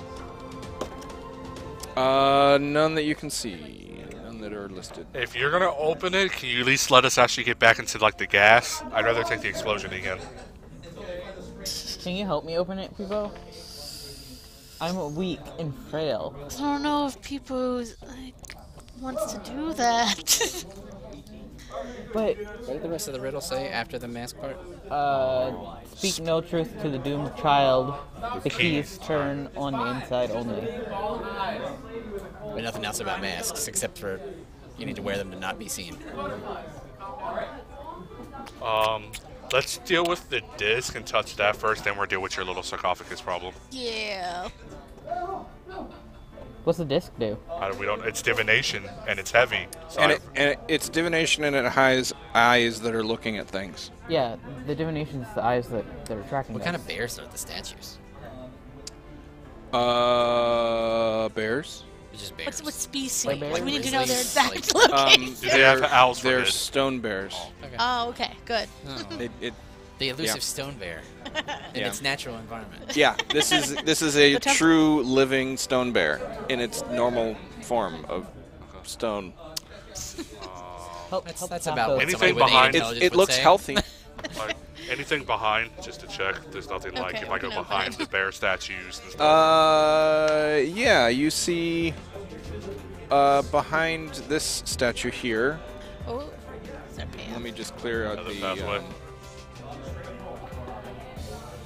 None that you can see. None that are listed. If you're gonna open it, can you at least let us actually get back into like the gas? I'd rather take the explosion again. Can you help me open it, people? I'm weak and frail. I don't know if people like wants to do that. But, What did the rest of the riddle say after the mask part? speak no truth to the doomed child. The keys turn on the inside only. But nothing else about masks except for you need to wear them to not be seen. Let's deal with the disc and touch that first, then we'll deal with your little sarcophagus problem. Yeah. What's the disc do? We don't. It's divination and it's heavy. So And it's divination, and it has eyes that are looking at things. Yeah, the divination's the eyes that are tracking What us. kind of bears are the statues? Bears. It's just bears. What species? Like Like, we need to know their grizzlies, exact like- location. do they have owls for They're bid? stone bears. Okay. Oh, okay, good. Oh. Uh, The elusive Yeah. stone bear in Yeah. its natural environment. Yeah, this is a The temp- true living stone bear in its normal form of stone. That's about what Anything somebody with behind- intelligence It would looks say. healthy. Like anything behind, just to check. There's nothing like Okay, if I go we can open behind it. the bear statues and stuff. Yeah, you see behind this statue here. Oh, is there pants? Let me just clear out Other the. pathway.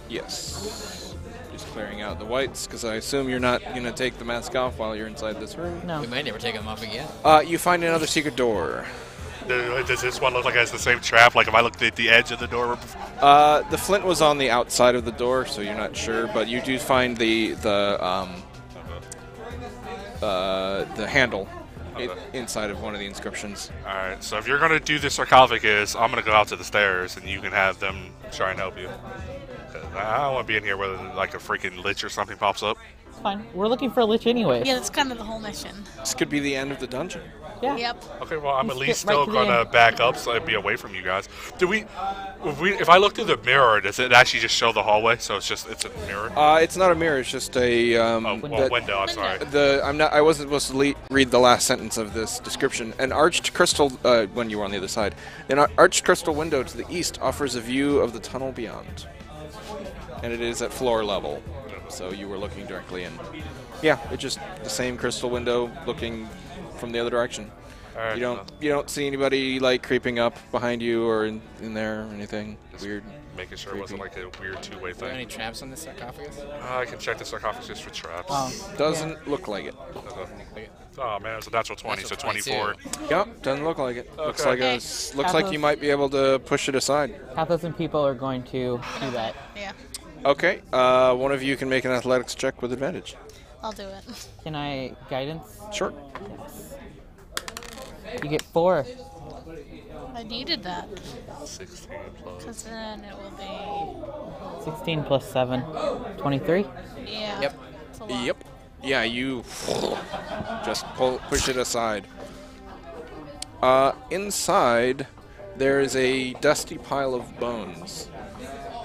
Yes. Just clearing out the whites, because I assume you're not going to take the mask off while you're inside this room. No. We might never take them off again. You find another secret door. Does this one look like it has the same trap? Like if I looked at the edge of the door? The flint was on the outside of the door, so you're not sure, but you do find the handle inside of one of the inscriptions. Alright, so if you're gonna do the sarcophagus, I'm gonna go out to the stairs and you can have them try and help you. 'Cause I don't want to be in here where like a freaking lich or something pops up. It's fine. We're looking for a lich anyway. Yeah, that's kind of the whole mission. This could be the end of the dungeon. Yeah. Yep. Okay, well I'm at Let's least get right still to the gonna end. back up so I'd be away from you guys. If I look through the mirror, does it actually just show the hallway? So it's a mirror? It's not a mirror. It's just a Window. I'm sorry. I wasn't supposed to read the last sentence of this description. An arched crystal when you were on the other side. An arched crystal window to the east offers a view of the tunnel beyond, and it is at floor level. So you were looking directly in. Yeah, it's just the same crystal window looking from the other direction. All right, You don't see anybody like creeping up behind you or in there or anything weird. making sure it wasn't like a weird two-way Are there any thing. traps on this sarcophagus? I can check the sarcophagus for traps. Doesn't look like it. Okay. Oh man, it's a natural 20, so Natural 24. 22. Yep, doesn't look like it. Looks Okay. like Okay. looks like you might be able to push it aside. Half a dozen people are going to do that. Yeah, Okay, one of you can make an athletics check with advantage. I'll do it. Can I guidance? Sure. Yes. You get 4. I needed that 16 plus. because then it will be. 16 plus 7. 23? Yeah. Yep. It's a lot. Yep. Yeah, you just push it aside. Inside, there is a dusty pile of bones,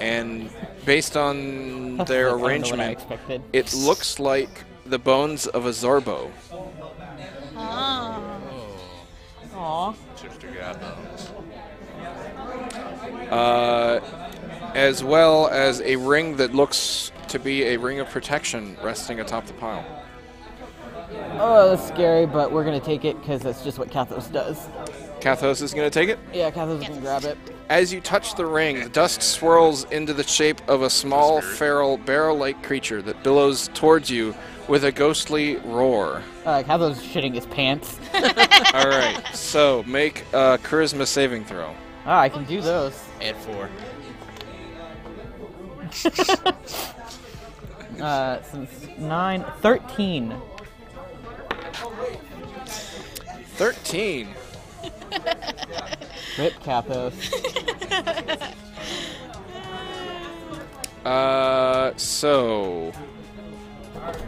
and based on That's their kind of what I arrangement, expected. it looks like the bones of a Zorbo. Oh. Aw. Shifter gap bones. As well as a ring that looks to be a ring of protection resting atop the pile. Oh, that's scary, but we're going to take it because that's just what Kathos does. Kathos is going to take it. Yeah, Kathos can grab it. As you touch the ring, the dust swirls into the shape of a small, feral, barrel-like creature that billows towards you with a ghostly roar. Kathos shitting his pants. All right, so make a charisma saving throw. Ah, I can do those. Add 4. Since 9, 13. 13. Rip Kathos. So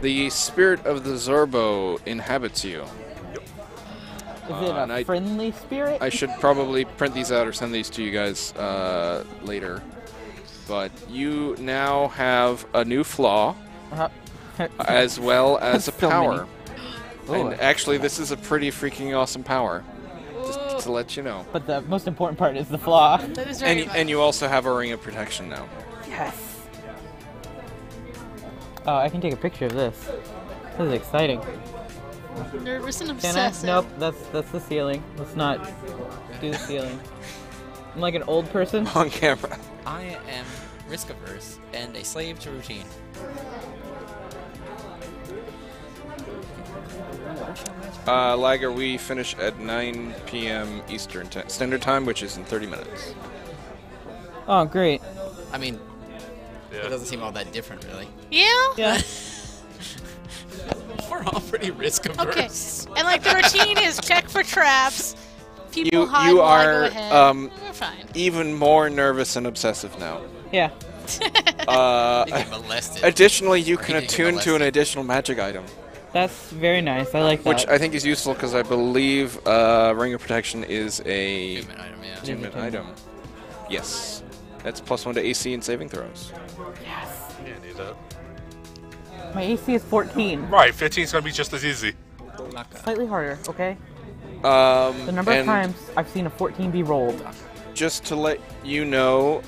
the spirit of the Zorbo inhabits you. Is it and a I- friendly spirit? I should probably print these out or send these to you guys later. but you now have a new flaw Uh, as well as a So power. many. And Ooh. actually, this is a pretty freaking awesome power. Just to let you know. But the most important part is the flaw. That is very And you also have a ring of protection now. Yes. Oh, I can take a picture of this. This is exciting. nervous and Can I? obsessive. Nope. That's the ceiling. Let's not do the ceiling. I'm like an old person. On camera. I am risk averse and a slave to routine. Liger, we finish at 9 p.m. Eastern Standard Time, which is in 30 minutes. Oh, great. I mean, it doesn't seem all that different, really. Yeah? Yeah. We're all pretty risk Okay. averse. And like the routine is check for traps. People You hide while I go are ahead. We're fine. even more nervous and obsessive now. Yeah. They get molested. Additionally, you Or can he didn't get attune to an molested. additional magic item, That's very nice. I like that. which I think is useful because I believe Ring of Protection is a Human item, yeah. attunement attunement. item. Yes. That's +1 to AC and saving throws. Yeah, need that. My AC is 14. Right, 15's gonna be just as easy. Slightly harder, okay? The number of And times I've seen a 14 be rolled. just to let you know,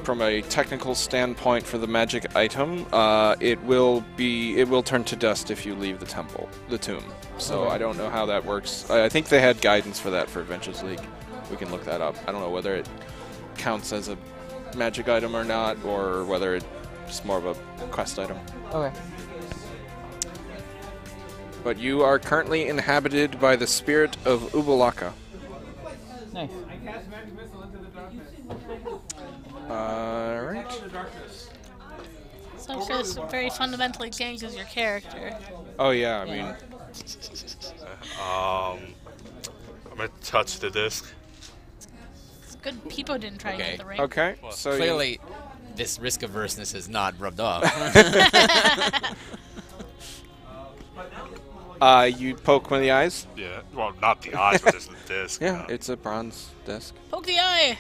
from a technical standpoint for the magic item, it will turn to dust if you leave the tomb. So Okay. I don't know how that works. I think they had guidance for that for Adventures League. We can look that up. I don't know whether it counts as a magic item or not, or whether it's more of a quest item. Okay. But you are currently inhabited by the spirit of Ubulaka. Nice. Alright. So I'm sure this very fundamentally changes your character. Oh yeah, I mean, I'm gonna touch the disc. It's good Peepo didn't try to Okay. get the ring. okay. So you- Clearly, this risk averseness is not rubbed off. you poke one of the eyes. Yeah, well, not the eyes, but just the disc. Yeah, it's a bronze disc. Poke the eye!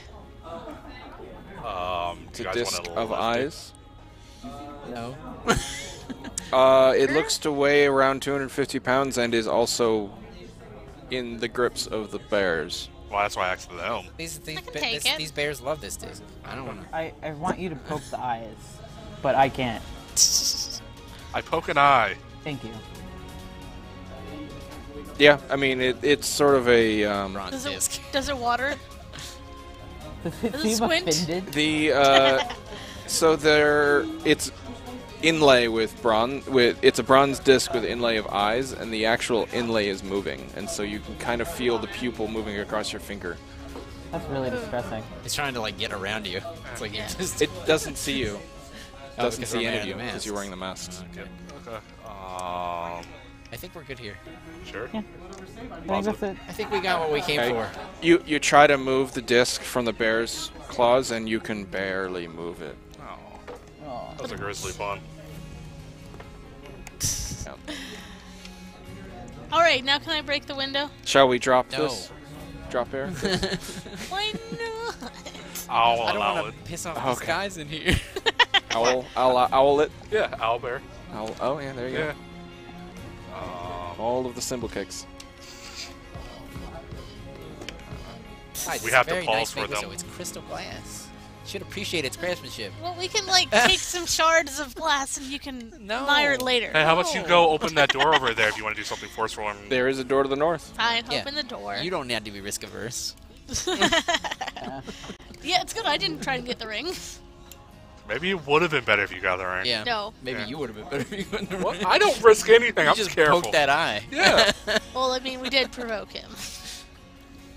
It's Do you a guys disc wanna of lift it? eyes. No. It looks to weigh around 250 pounds and is also in the grips of the bears. Well, that's why I asked for the helm. These I can take it. these bears love this disc. I don't want to. I want you to poke the eyes, but I can't. I poke an eye. Thank you. Yeah, I mean, it's sort of a... Bronze disc. Does it water? Does it Does it seem squint? offended? So it's inlay with bronze. It's a bronze disc with inlay of eyes, and the actual inlay is moving, and so you can kind of feel the pupil moving across your finger. That's really distressing. It's trying to like get around you. It's like Yeah. you just. It doesn't see you. Oh, Doesn't because see we're any of wearing you the because masks. you're wearing the masks. Okay. Okay. I think we're good here. Sure. Yeah. I think that's it. I think we got what we came Okay. for. You try to move the disc from the bear's claws, and you can barely move it. Oh, Oh. that was a grizzly bun. Yeah. Alright, now can I break the window? Shall we drop No. this? Drop air? Why not? I'll I don't allow want it. to piss off Okay. these guys in here. Owl it. Yeah, owlbear. Oh yeah, there you Yeah. go. All of the cymbal kicks. Guys, We it's have a to very pause nice for window, them. so it's crystal glass. Should appreciate its craftsmanship. Well, we can like take some shards of glass and you can No. admire it later. Hey, how about you go open that door over there if you want to do something forceful? And There is a door to the north. Fine, Yeah. open the door. You don't need to be risk averse. Yeah, it's good. I didn't try to get the ring. maybe it would have been better if you got the ring. Yeah. No. Maybe Yeah. you would have been better if you wouldn't have What? I don't risk anything. You I'm just careful. poke that eye. Yeah. Well, I mean, we did provoke him.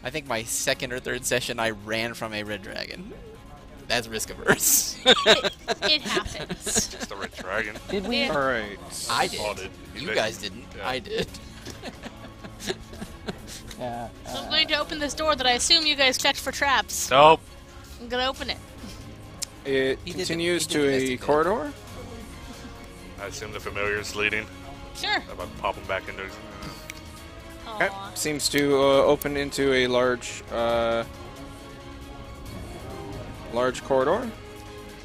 I think my second or third session, I ran from a red dragon. That's risk averse. It happens. Just the red dragon. Did we? Yeah. All right. I did. All did. You guys didn't. Yeah. I did. Yeah. So I'm going to open this door that I assume you guys checked for traps. Nope. I'm going to open it. It He did continues he did to a investigate. corridor. I assume the familiar's leading. Sure. I'm about to pop him back into. Okay. Aw. Seems to open into a large corridor.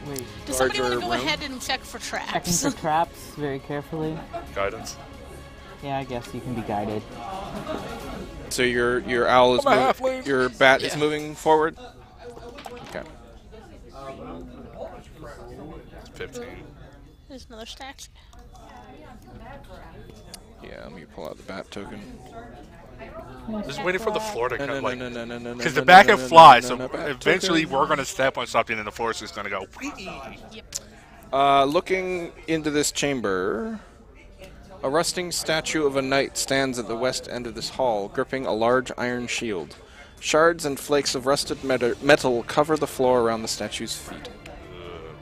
Wait, Does somebody want to larger go room. ahead and check for checking traps? for traps very carefully. Guidance. Yeah, I guess you can be guided. So your owl is I'm a moving. halfling. Your bat is Yeah. moving forward. Okay. 15. There's another statue. Yeah, let me pull out the bat token. Just waiting for the floor to No, come, no, like, no, no, no, no, no, because no, the bat no, can no, fly, no, so no, bat eventually token. we're gonna step on something and the force is gonna go. Whee! Yep. Looking into this chamber, a rusting statue of a knight stands at the west end of this hall, gripping a large iron shield. Shards and flakes of rusted metal cover the floor around the statue's feet.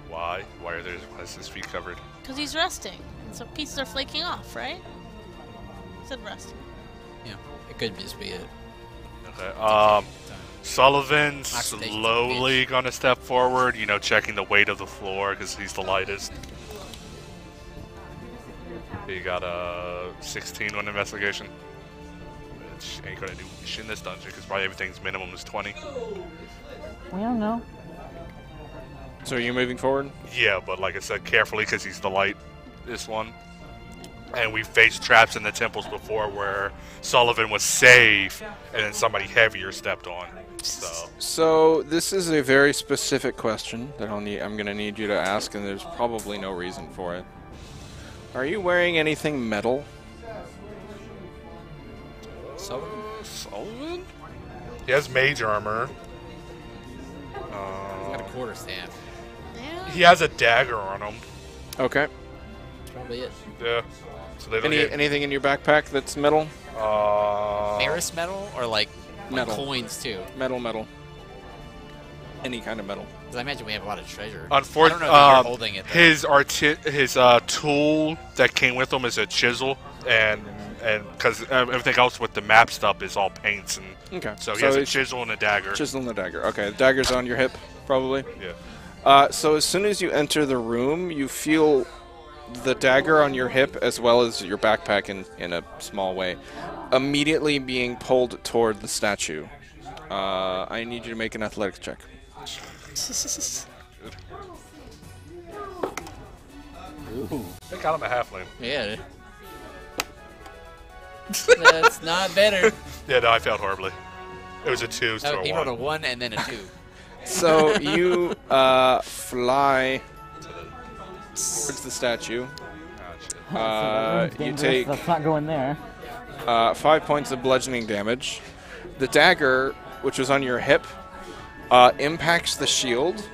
Why? Why is his feet covered? Because he's resting. And so pieces are flaking off, right? It said resting. Yeah, it could just be it. Okay. Sullivan's Oxidation slowly gonna step forward, you know, checking the weight of the floor because he's the lightest. He got a 16 on investigation, which ain't gonna do shit in this dungeon because probably everything's minimum is 20. We don't know. So are you moving forward? Yeah, but like I said, carefully because he's the light. This one. And we faced traps in the temples before where Sullivan was safe and then somebody heavier stepped on. So this is a very specific question that I'm going to need you to ask, and there's probably no reason for it. Are you wearing anything metal? Sullivan? He has mage armor. Got a quarterstaff. Yeah. He has a dagger on him. Okay. That's probably it. Yeah. So they don't get, Anything in your backpack that's metal? Ferrous metal or like Metal. coins too? Metal. Any kind of metal. Because I imagine we have a lot of treasure. I don't know if you're Unfortunately, holding it. Though. his tool that came with him is a chisel, and because everything else with the map stuff is all paints, and Okay. so he has a it's chisel and a dagger. chisel and a dagger. Okay, the dagger's on your hip, probably. Yeah. So as soon as you enter the room, you feel the dagger on your hip as well as your backpack in a small way immediately being pulled toward the statue. I need you to make an athletics check. They got him a halfling. Yeah. That's not better. Yeah, no, I failed horribly. It was a 2 to a He 1. rolled a 1 and then a 2. So you fly towards the statue. You take Let's not go in there. 5 points of bludgeoning damage. The dagger, which was on your hip, impacts the shield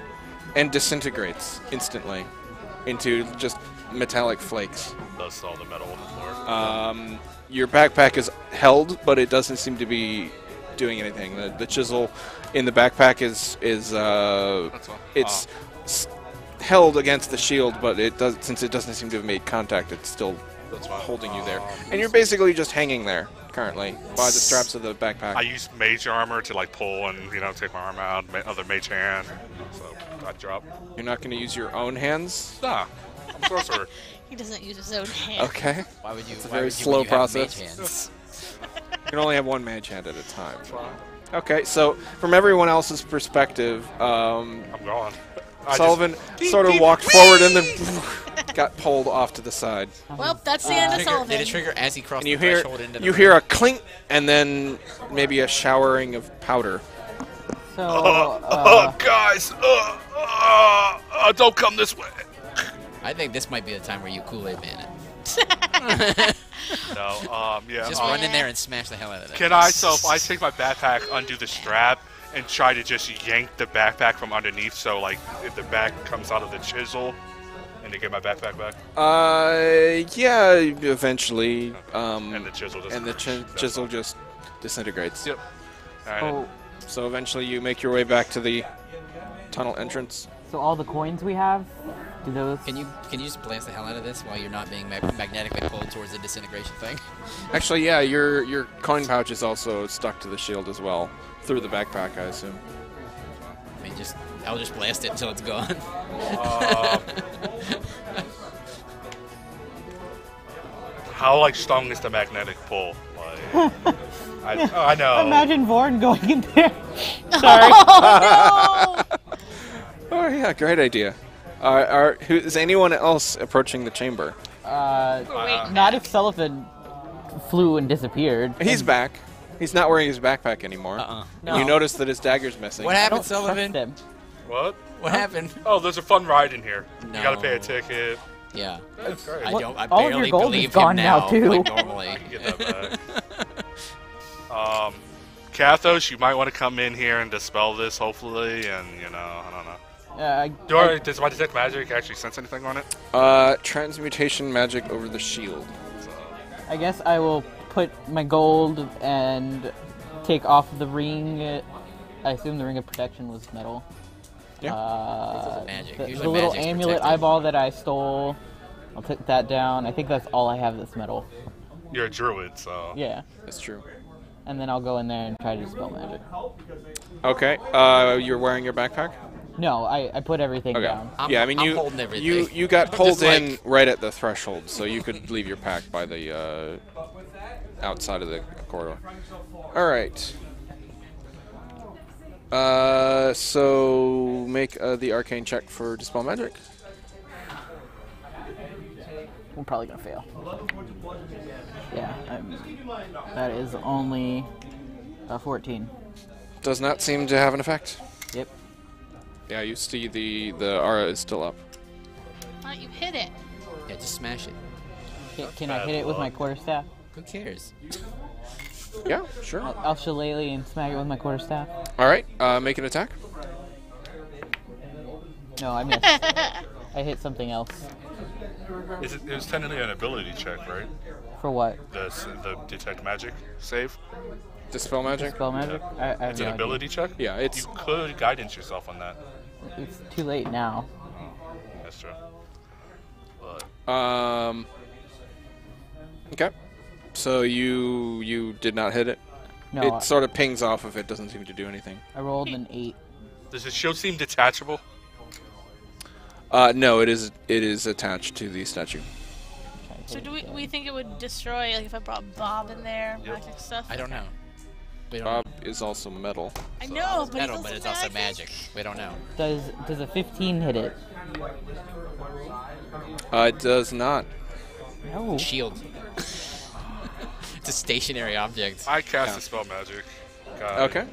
and disintegrates instantly into just metallic flakes. Dust all the metal on the floor. Your backpack is held, but it doesn't seem to be doing anything. The chisel in the backpack is That's all. it's held against the shield, but since it doesn't seem to have made contact, it's still That's fine. holding you there. And you're basically just hanging there currently by the straps of the backpack. I use mage armor to like pull and take my arm out, other mage hand. So I drop. You're not going to use your own hands? Nah, I'm sorcerer. He doesn't use his own hand. Okay. Why would you? It's a why very would you, slow when you have process. mage hands? You can only have one mage hand at a time. Okay, so from everyone else's perspective, I'm gone. Sullivan sort of walked forward and then got pulled off to the side. Well, that's the end of Did Sullivan. it trigger as he crossed And you the hear threshold into the you hear a clink and then maybe a showering of powder. So, guys, don't come this way. I think this might be the time where you Kool-Aid man it. No, yeah. Just run in there and smash the hell out of it. Can I? So if I take my backpack, undo the strap, and try to just yank the backpack from underneath, so like if the back comes out of the chisel, and to get my backpack back. Yeah, eventually. And the chisel just. And the chisel just disintegrates. Yep. Alright. oh, So eventually you make your way back to the tunnel entrance. so all the coins we have, do those? Can you just blast the hell out of this while you're not being magnetically pulled towards the disintegration thing? Actually, yeah, your coin pouch is also stuck to the shield as well through the backpack, I assume. I mean, I'll just blast it until it's gone. How strong is the magnetic pull? Like, I know. Imagine Vorn going in there. Sorry. Oh, no! Oh yeah, great idea. Is anyone else approaching the chamber? Not if Sullivan flew and disappeared. He's back. He's not wearing his backpack anymore. Uh-uh. And you notice that his dagger's missing. What I happened, don't trust Sullivan? him. What? What happened? Oh, there's a fun ride in here. No. You gotta pay a ticket. Yeah. That's great. I What? don't. I All of your barely gold is believe gone him now, too. Like normally. I can get that back. Kathos, you might want to come in here and dispel this, hopefully, and, you know, I don't know. Does my detect magic actually sense anything on it? Transmutation magic over the shield. I guess I will put my gold and take off the ring. I assume the ring of protection was metal. Yeah. Magic. The Usually little magic's amulet protected. eyeball that I stole, I'll put that down. I think that's all I have that's metal. You're a druid, so... Yeah. That's true. And then I'll go in there and try to dispel magic. Okay. You're wearing your backpack? No, I put everything Okay. down. I'm holding everything. you got pulled Just in like- right at the threshold, so you could leave your pack by the outside of the corridor. All right. So make the arcane check for dispel magic. We're probably gonna fail. Yeah, that is only a 14. Does not seem to have an effect. Yep. Yeah, you see the aura is still up. Why don't you hit it? Yeah, just smash it. Can I hit it with my quarterstaff? Who cares? Yeah, sure. I'll shillelagh and smack it with my quarterstaff. All right, make an attack. No, I missed. I hit something else. It was technically an ability check, right? For what? The detect magic save. Dispel magic. Spell magic? I have It's no an idea. ability check. Yeah, it's You could guidance yourself on that. It's too late now. That's true. But Okay. So you did not hit it. No, It sort of pings off of it. Doesn't seem to do anything. I rolled an 8. does the shield seem detachable? No, it is attached to the statue. So do we think it would destroy, like if I brought Bob in there, Yep. magic stuff? I don't know. We don't Bob know. is also metal. I know, It's but metal, it's but also it's also magic. We don't know. Does a 15 hit it? It does not. No. Shield. It's a stationary object. I cast a spell magic. Got it. Okay.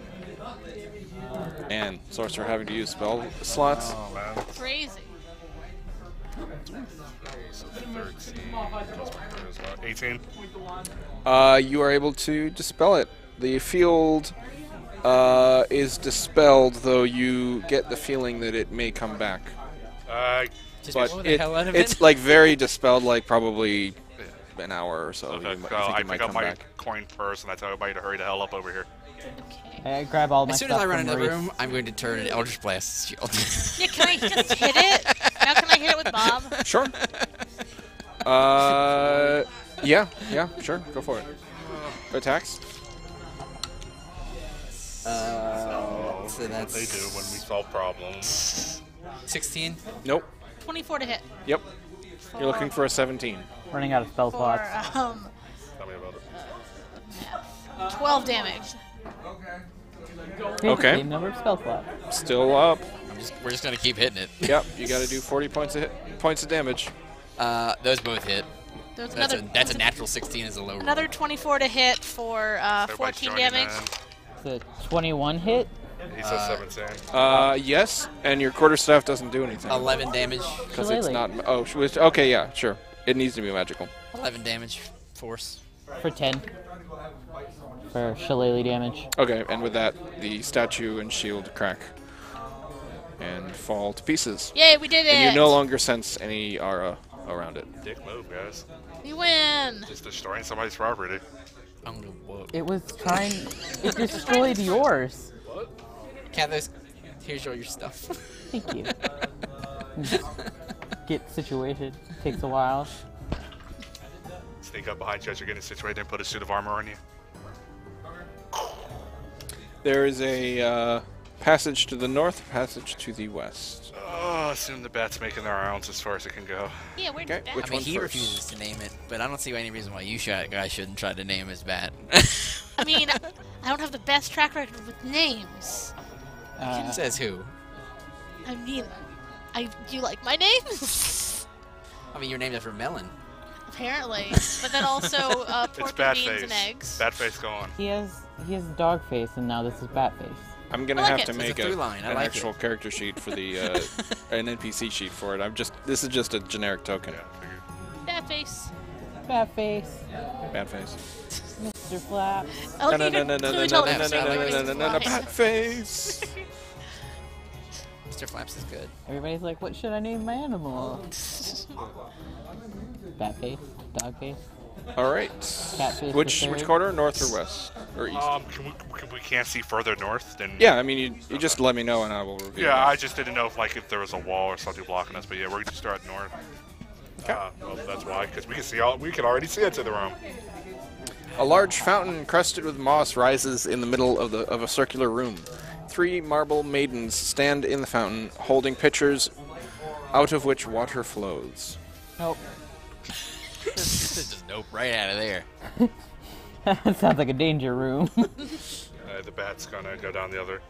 And sorcerer having to use spell slots. Oh man. crazy. So 13 plus my 18. You are able to dispel it. The field is dispelled, though you get the feeling that it may come back. Just But blow the hell out of it's it. like very dispelled, like probably an hour or so. Okay, You might- so you think I it might pick up come my back. coin purse and I tell everybody to hurry the hell up over here. Okay. I grab all my As stuff soon as I run from into the Maurice. room, I'm going to turn an Eldritch Blast shield. Yeah, can I just hit it? Now can I hit it with Bob? Sure. Yeah, sure. Go for it. Attacks. So What they do when we solve problems. 16. Nope. 24 to hit. Yep. You're looking for a 17. Running out of spell For, slots. Tell me about it. 12 damage. We have the Okay. same number of spell slots. Still up. We're just going to keep hitting it. Yep. You got to do 40 points of damage. Those both hit. There's That's a natural 16 as a low roll. another 24 to hit for Everybody's 14 joining damage. Uh, It's a 21 hit. in. He says 17. Yes, and your quarterstaff doesn't do anything 11 damage. because it's Shillelagh. not. Oh, okay, yeah, sure. It needs to be magical. 11 damage. Force. For 10. For shillelagh damage. Okay, and with that, the statue and shield crack and fall to pieces. Yay, we did it! And you no longer sense any aura around it. Dick move, guys. You win! Just destroying somebody's property. I'm going to whoop. It was trying. It destroyed yours. Kathos, here's all your stuff. Thank you. Get situated. Takes a while. Sneak up behind you as you're getting situated and put a suit of armor on you. There is a passage to the north, passage to the west. Oh, assume the bat's making their rounds as far as it can go. Yeah, where'd Okay, that? which I mean, one he first? refuses to name it, but I don't see any reason why you guys shouldn't try to name his bat. I mean, I don't have the best track record with names. Says who? I mean, You like my name? I mean, you're named after Melon. Apparently. But then also It's pork and bad beans face. and eggs. Bad face, go on. He has dog face, and now this is bat face. I'm gonna I like have it. to It's a make through line. I an like actual character sheet for the an NPC sheet for it. This is just a generic token. Yeah, figured. Bad face. Bat face, Bad face. Mr. Flap. I like you can clearly tell it's Bad face. Mr. Flaps is good. Everybody's like, what should I name my animal? Bat face, dog face, All right. cat face. Which the third. corner? North or west or east? Can we can't see further north than? Yeah, I mean, you just let me know and I will reveal. Yeah, that. I just didn't know if there was a wall or something blocking us, but yeah, we're gonna start north. Well, that's why, because we can already see into the room. A large fountain crusted with moss rises in the middle of a circular room. 3 marble maidens stand in the fountain, holding pitchers, out of which water flows. Nope. Just nope right out of there. That sounds like a danger room. The bat's gonna go down the other.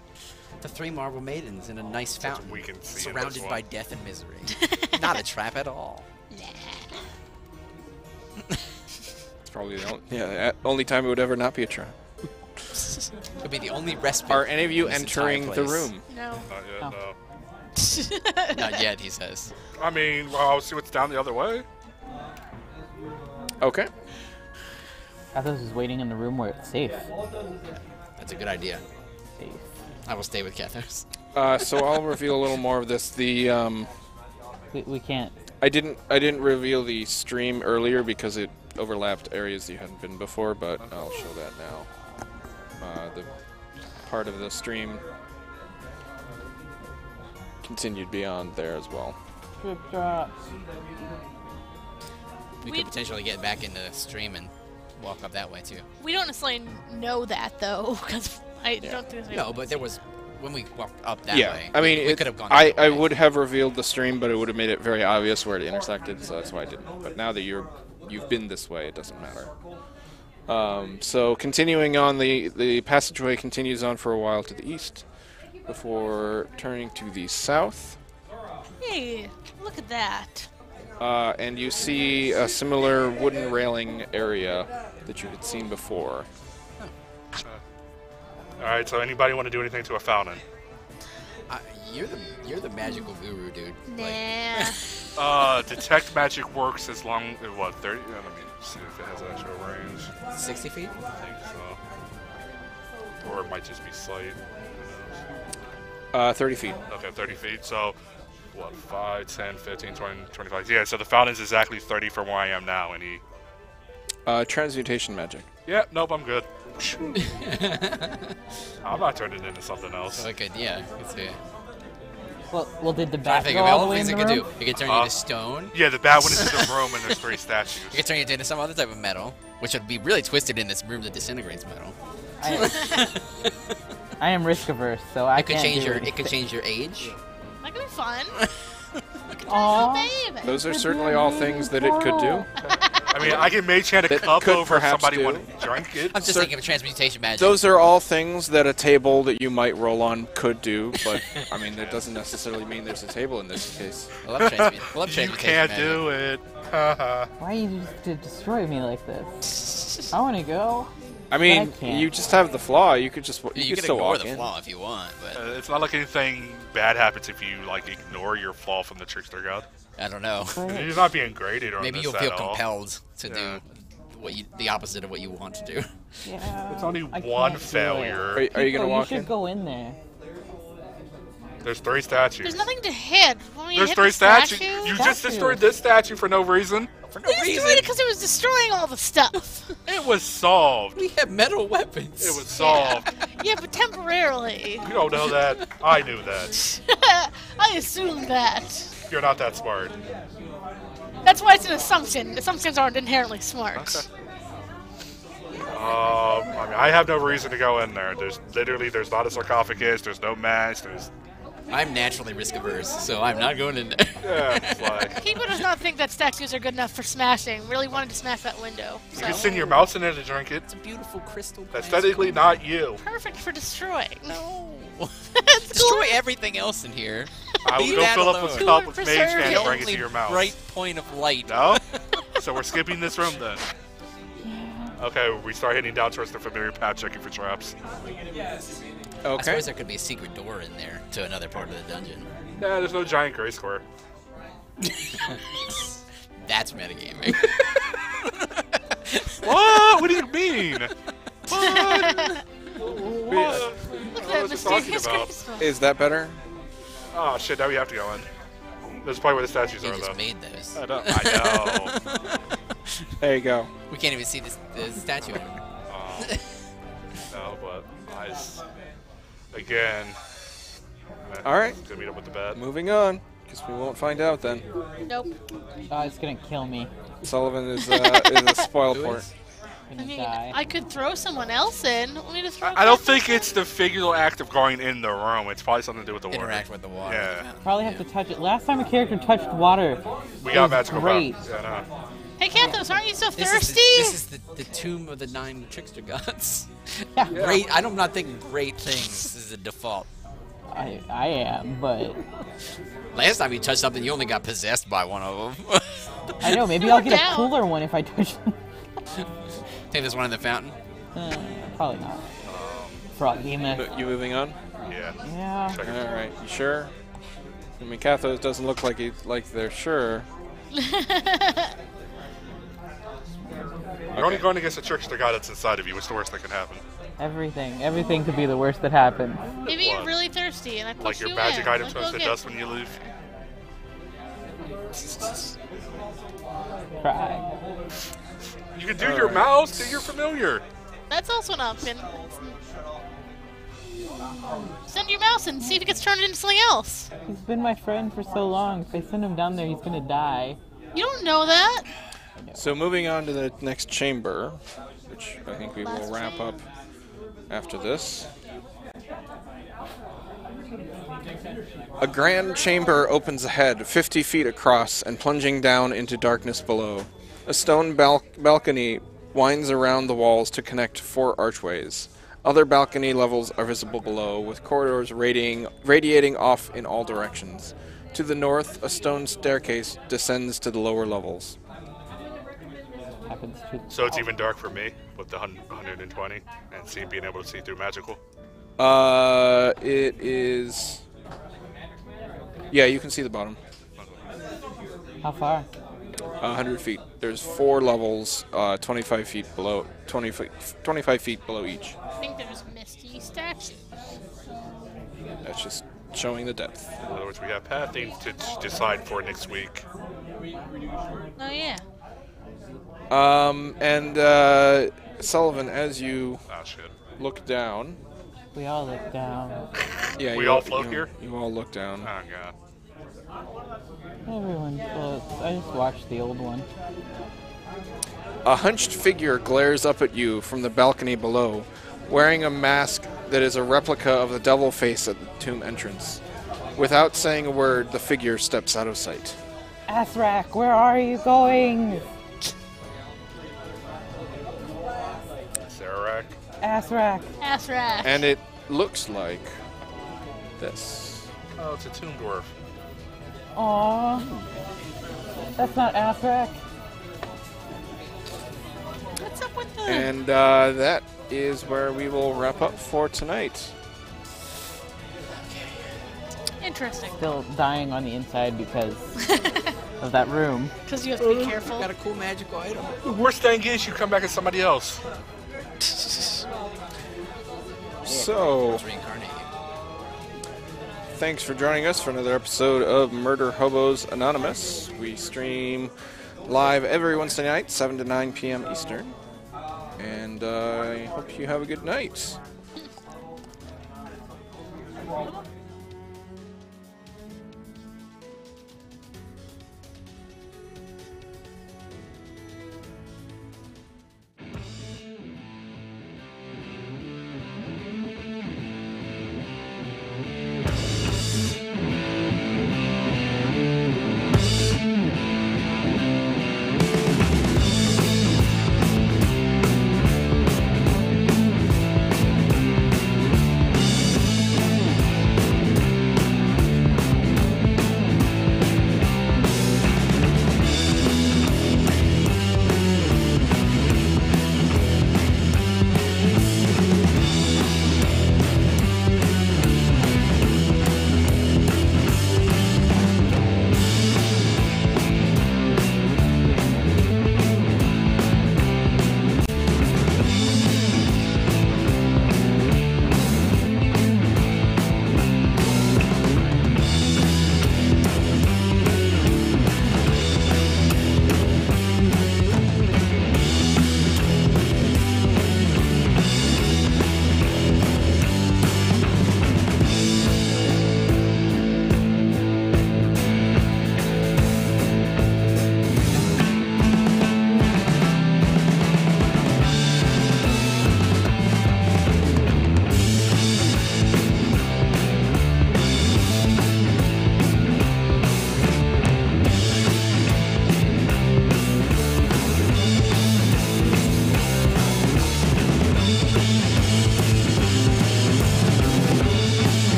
The 3 marble maidens in a nice fountain, we can see in surrounded this by one. death and misery. Not a trap at all. It's probably the only time it would ever not be a trap. Could be the only respite. Are any of you in this entering entire the place. room? No. Not yet, Oh. no. Not yet, he says. I mean, well, I'll see what's down the other way. Okay. Athos is waiting in the room where it's safe. That's a good idea. Safe. I will stay with Cathos. So I'll reveal a little more of this. We can't. I didn't reveal the stream earlier because it overlapped areas you hadn't been before, but I'll show that now. The part of the stream continued beyond there as well. Trip drops. We could potentially get back into the stream and walk up that way too. We don't necessarily know that though, because I don't think there's No, but there was when we walked up that Yeah, way. I mean, we could have gone. I that way. would have revealed the stream, but it would have made it very obvious where it intersected, so that's why I didn't. But now that you've been this way, it doesn't matter. So continuing on, the passageway continues on for a while to the east, before turning to the south, Hey, look at that. and you see a similar wooden railing area that you had seen before. All right. So anybody want to do anything to a fountain? You're the magical guru, dude. Nah. Detect magic works as long as what 30? Let me see if it has an actual range. Like 60 feet? I think so. Or it might just be sight. Who knows? 30 feet. Okay, 30 feet. So, what, 5, 10, 15, 20, 25. Yeah, so the fountain's exactly 30 from where I am now. Any? Transmutation magic. Yeah, nope, I'm good. I'm not turning into something else. So it could, yeah. It's a, Well, did the I bat think go of all all the way things in it the could room? do. It could turn you into stone. Yeah, the bat went into the room and there's 3 statues. It could turn you into some other type of metal, which would be really twisted in this room that disintegrates metal. I am risk averse, so I It could can't change do your. it. It could change your age. That could be fun. Aw. Baby. Those are certainly all things that it could do. I mean, I can mage hand a That cup could over if perhaps somebody do. want to drink it. I'm just thinking of transmutation magic. Those are all things that a table that you might roll on could do, but I mean, that doesn't necessarily mean there's a table in this case. I love, I love You transmutation can't magic. do it. Haha. Why are you just to destroy me like this? I want to go. I mean, But I can't. you just have the flaw. You could just You could can still ignore walk the in. flaw if you want, but It's not like anything bad happens if you like ignore your flaw from the trickster god. I don't know. You're not being graded on Maybe this you'll at feel all. compelled to Yeah. do the opposite of what you want to do. Yeah. It's only I one can't do it. failure. Are you gonna People, walk you in? should go in there. There's 3 statues. There's nothing to hit. When we There's hit 3 the statues. statue, You just Statue. destroyed this statue for no reason. For no we destroyed it because it was destroying all the stuff. It was solved. We have metal weapons. It was solved. Yeah, but temporarily. You don't know that. I knew that. I assumed that. You're not that smart. That's why it's an assumption. Assumptions aren't inherently smart. I mean, I have no reason to go in there. There's not a sarcophagus. There's no mask. I'm naturally risk averse, so I'm not going in there. Yeah, it's like Kibo does not think that statues are good enough for smashing. Really wanted to smash that window. you So. can send your mouse in there to drink it. It's a beautiful crystal. That's technically not you. Perfect for destroying. No. It's Destroy cool. everything else in here. I will Leave go that fill up alone. this Who cup would with mage preserve hand it? and bring it to your mouth. Bright point of light. No? So we're skipping this room then. Okay, we start heading down towards the familiar path, checking for traps. I Okay. suppose there could be a secret door in there to another part of the dungeon. Nah, there's no giant gray square. That's metagaming. What? What do you mean? What? Look What? at What that was it talking mysterious about? crystal. Is that better? Oh shit, now we have to go in. That's probably where the statues You are, just though. made those. I know. There you go. We can't even see the statue. No, but again. All right. Gonna meet up with the bat. Moving on, because we won't find out then. Nope. Oh, it's gonna kill me. Sullivan is a spoil Who port. is? Gonna I mean, die. I could throw someone else in. Want me to throw? I don't Captain think in? it's the figural act of going in the room. It's probably something to do with the water. Interact with the water. Yeah. Probably have to touch it. Last time a character touched water, We it got was magical great. power. Yeah, no. Hey, Canthos, aren't you so This thirsty? is the tomb of the 9 trickster gods. Great. I'm not thinking great things is the default. I am, but Last time you touched something, you only got possessed by one of them. I know maybe I'll get a Down. cooler one if I touch. Think there's one in the fountain. Probably not. Froggy myth. You moving on? Yeah. Yeah. Check All it. right. You sure? I mean, Cathos doesn't look like they're sure. You're only going against a trickster god that's inside of you. What's the worst that can happen? Everything could be the worst that happened. Maybe you're What? really thirsty, and I push Like your you magic in. item Like, turns go to get- dust when you leave? Cry. You can do your mouse, do your familiar. That's also an option. Send your mouse and see if it gets turned into something else. He's been my friend for so long. If I send him down there, he's gonna die. You don't know that. So moving on to the next chamber, which I think we will Last wrap up after this. A grand chamber opens ahead, 50 feet across and plunging down into darkness below. A stone balcony winds around the walls to connect 4 archways. Other balcony levels are visible below, with corridors radiating off in all directions. To the north, a stone staircase descends to the lower levels. Happens to. So it's even dark for me with the 120 and being able to see through magical. It is. Yeah, you can see the bottom. How far? 100 feet. There's 4 levels, 25 feet below, 25 feet below each. I think there's misty statues. That's just showing the depth. In other words, we have pathing to decide for next week. Oh yeah. And Sullivan, as you Ah, shit. look down. We all look down. Yeah, We you all float here? You all look down. Oh, God. Everyone floats. I just watched the old one. A hunched figure glares up at you from the balcony below, wearing a mask that is a replica of the devil face at the tomb entrance. Without saying a word, the figure steps out of sight. Asrak, where are you going? Sararak. Asrak. Ass rack. And it looks like this. Oh, it's a tomb dwarf. Aww. That's not Asrak. What's up with the? And that is where we will wrap up for tonight. Interesting. Still dying on the inside because of that room. Because you have to be careful. Got a cool magical item. The worst thing is you come back as somebody else. So, Let's reincarnate you. thanks for joining us for another episode of Murderhobos Anonymous. We stream live every Wednesday night, 7 to 9 p.m. Eastern. And I hope you have a good night.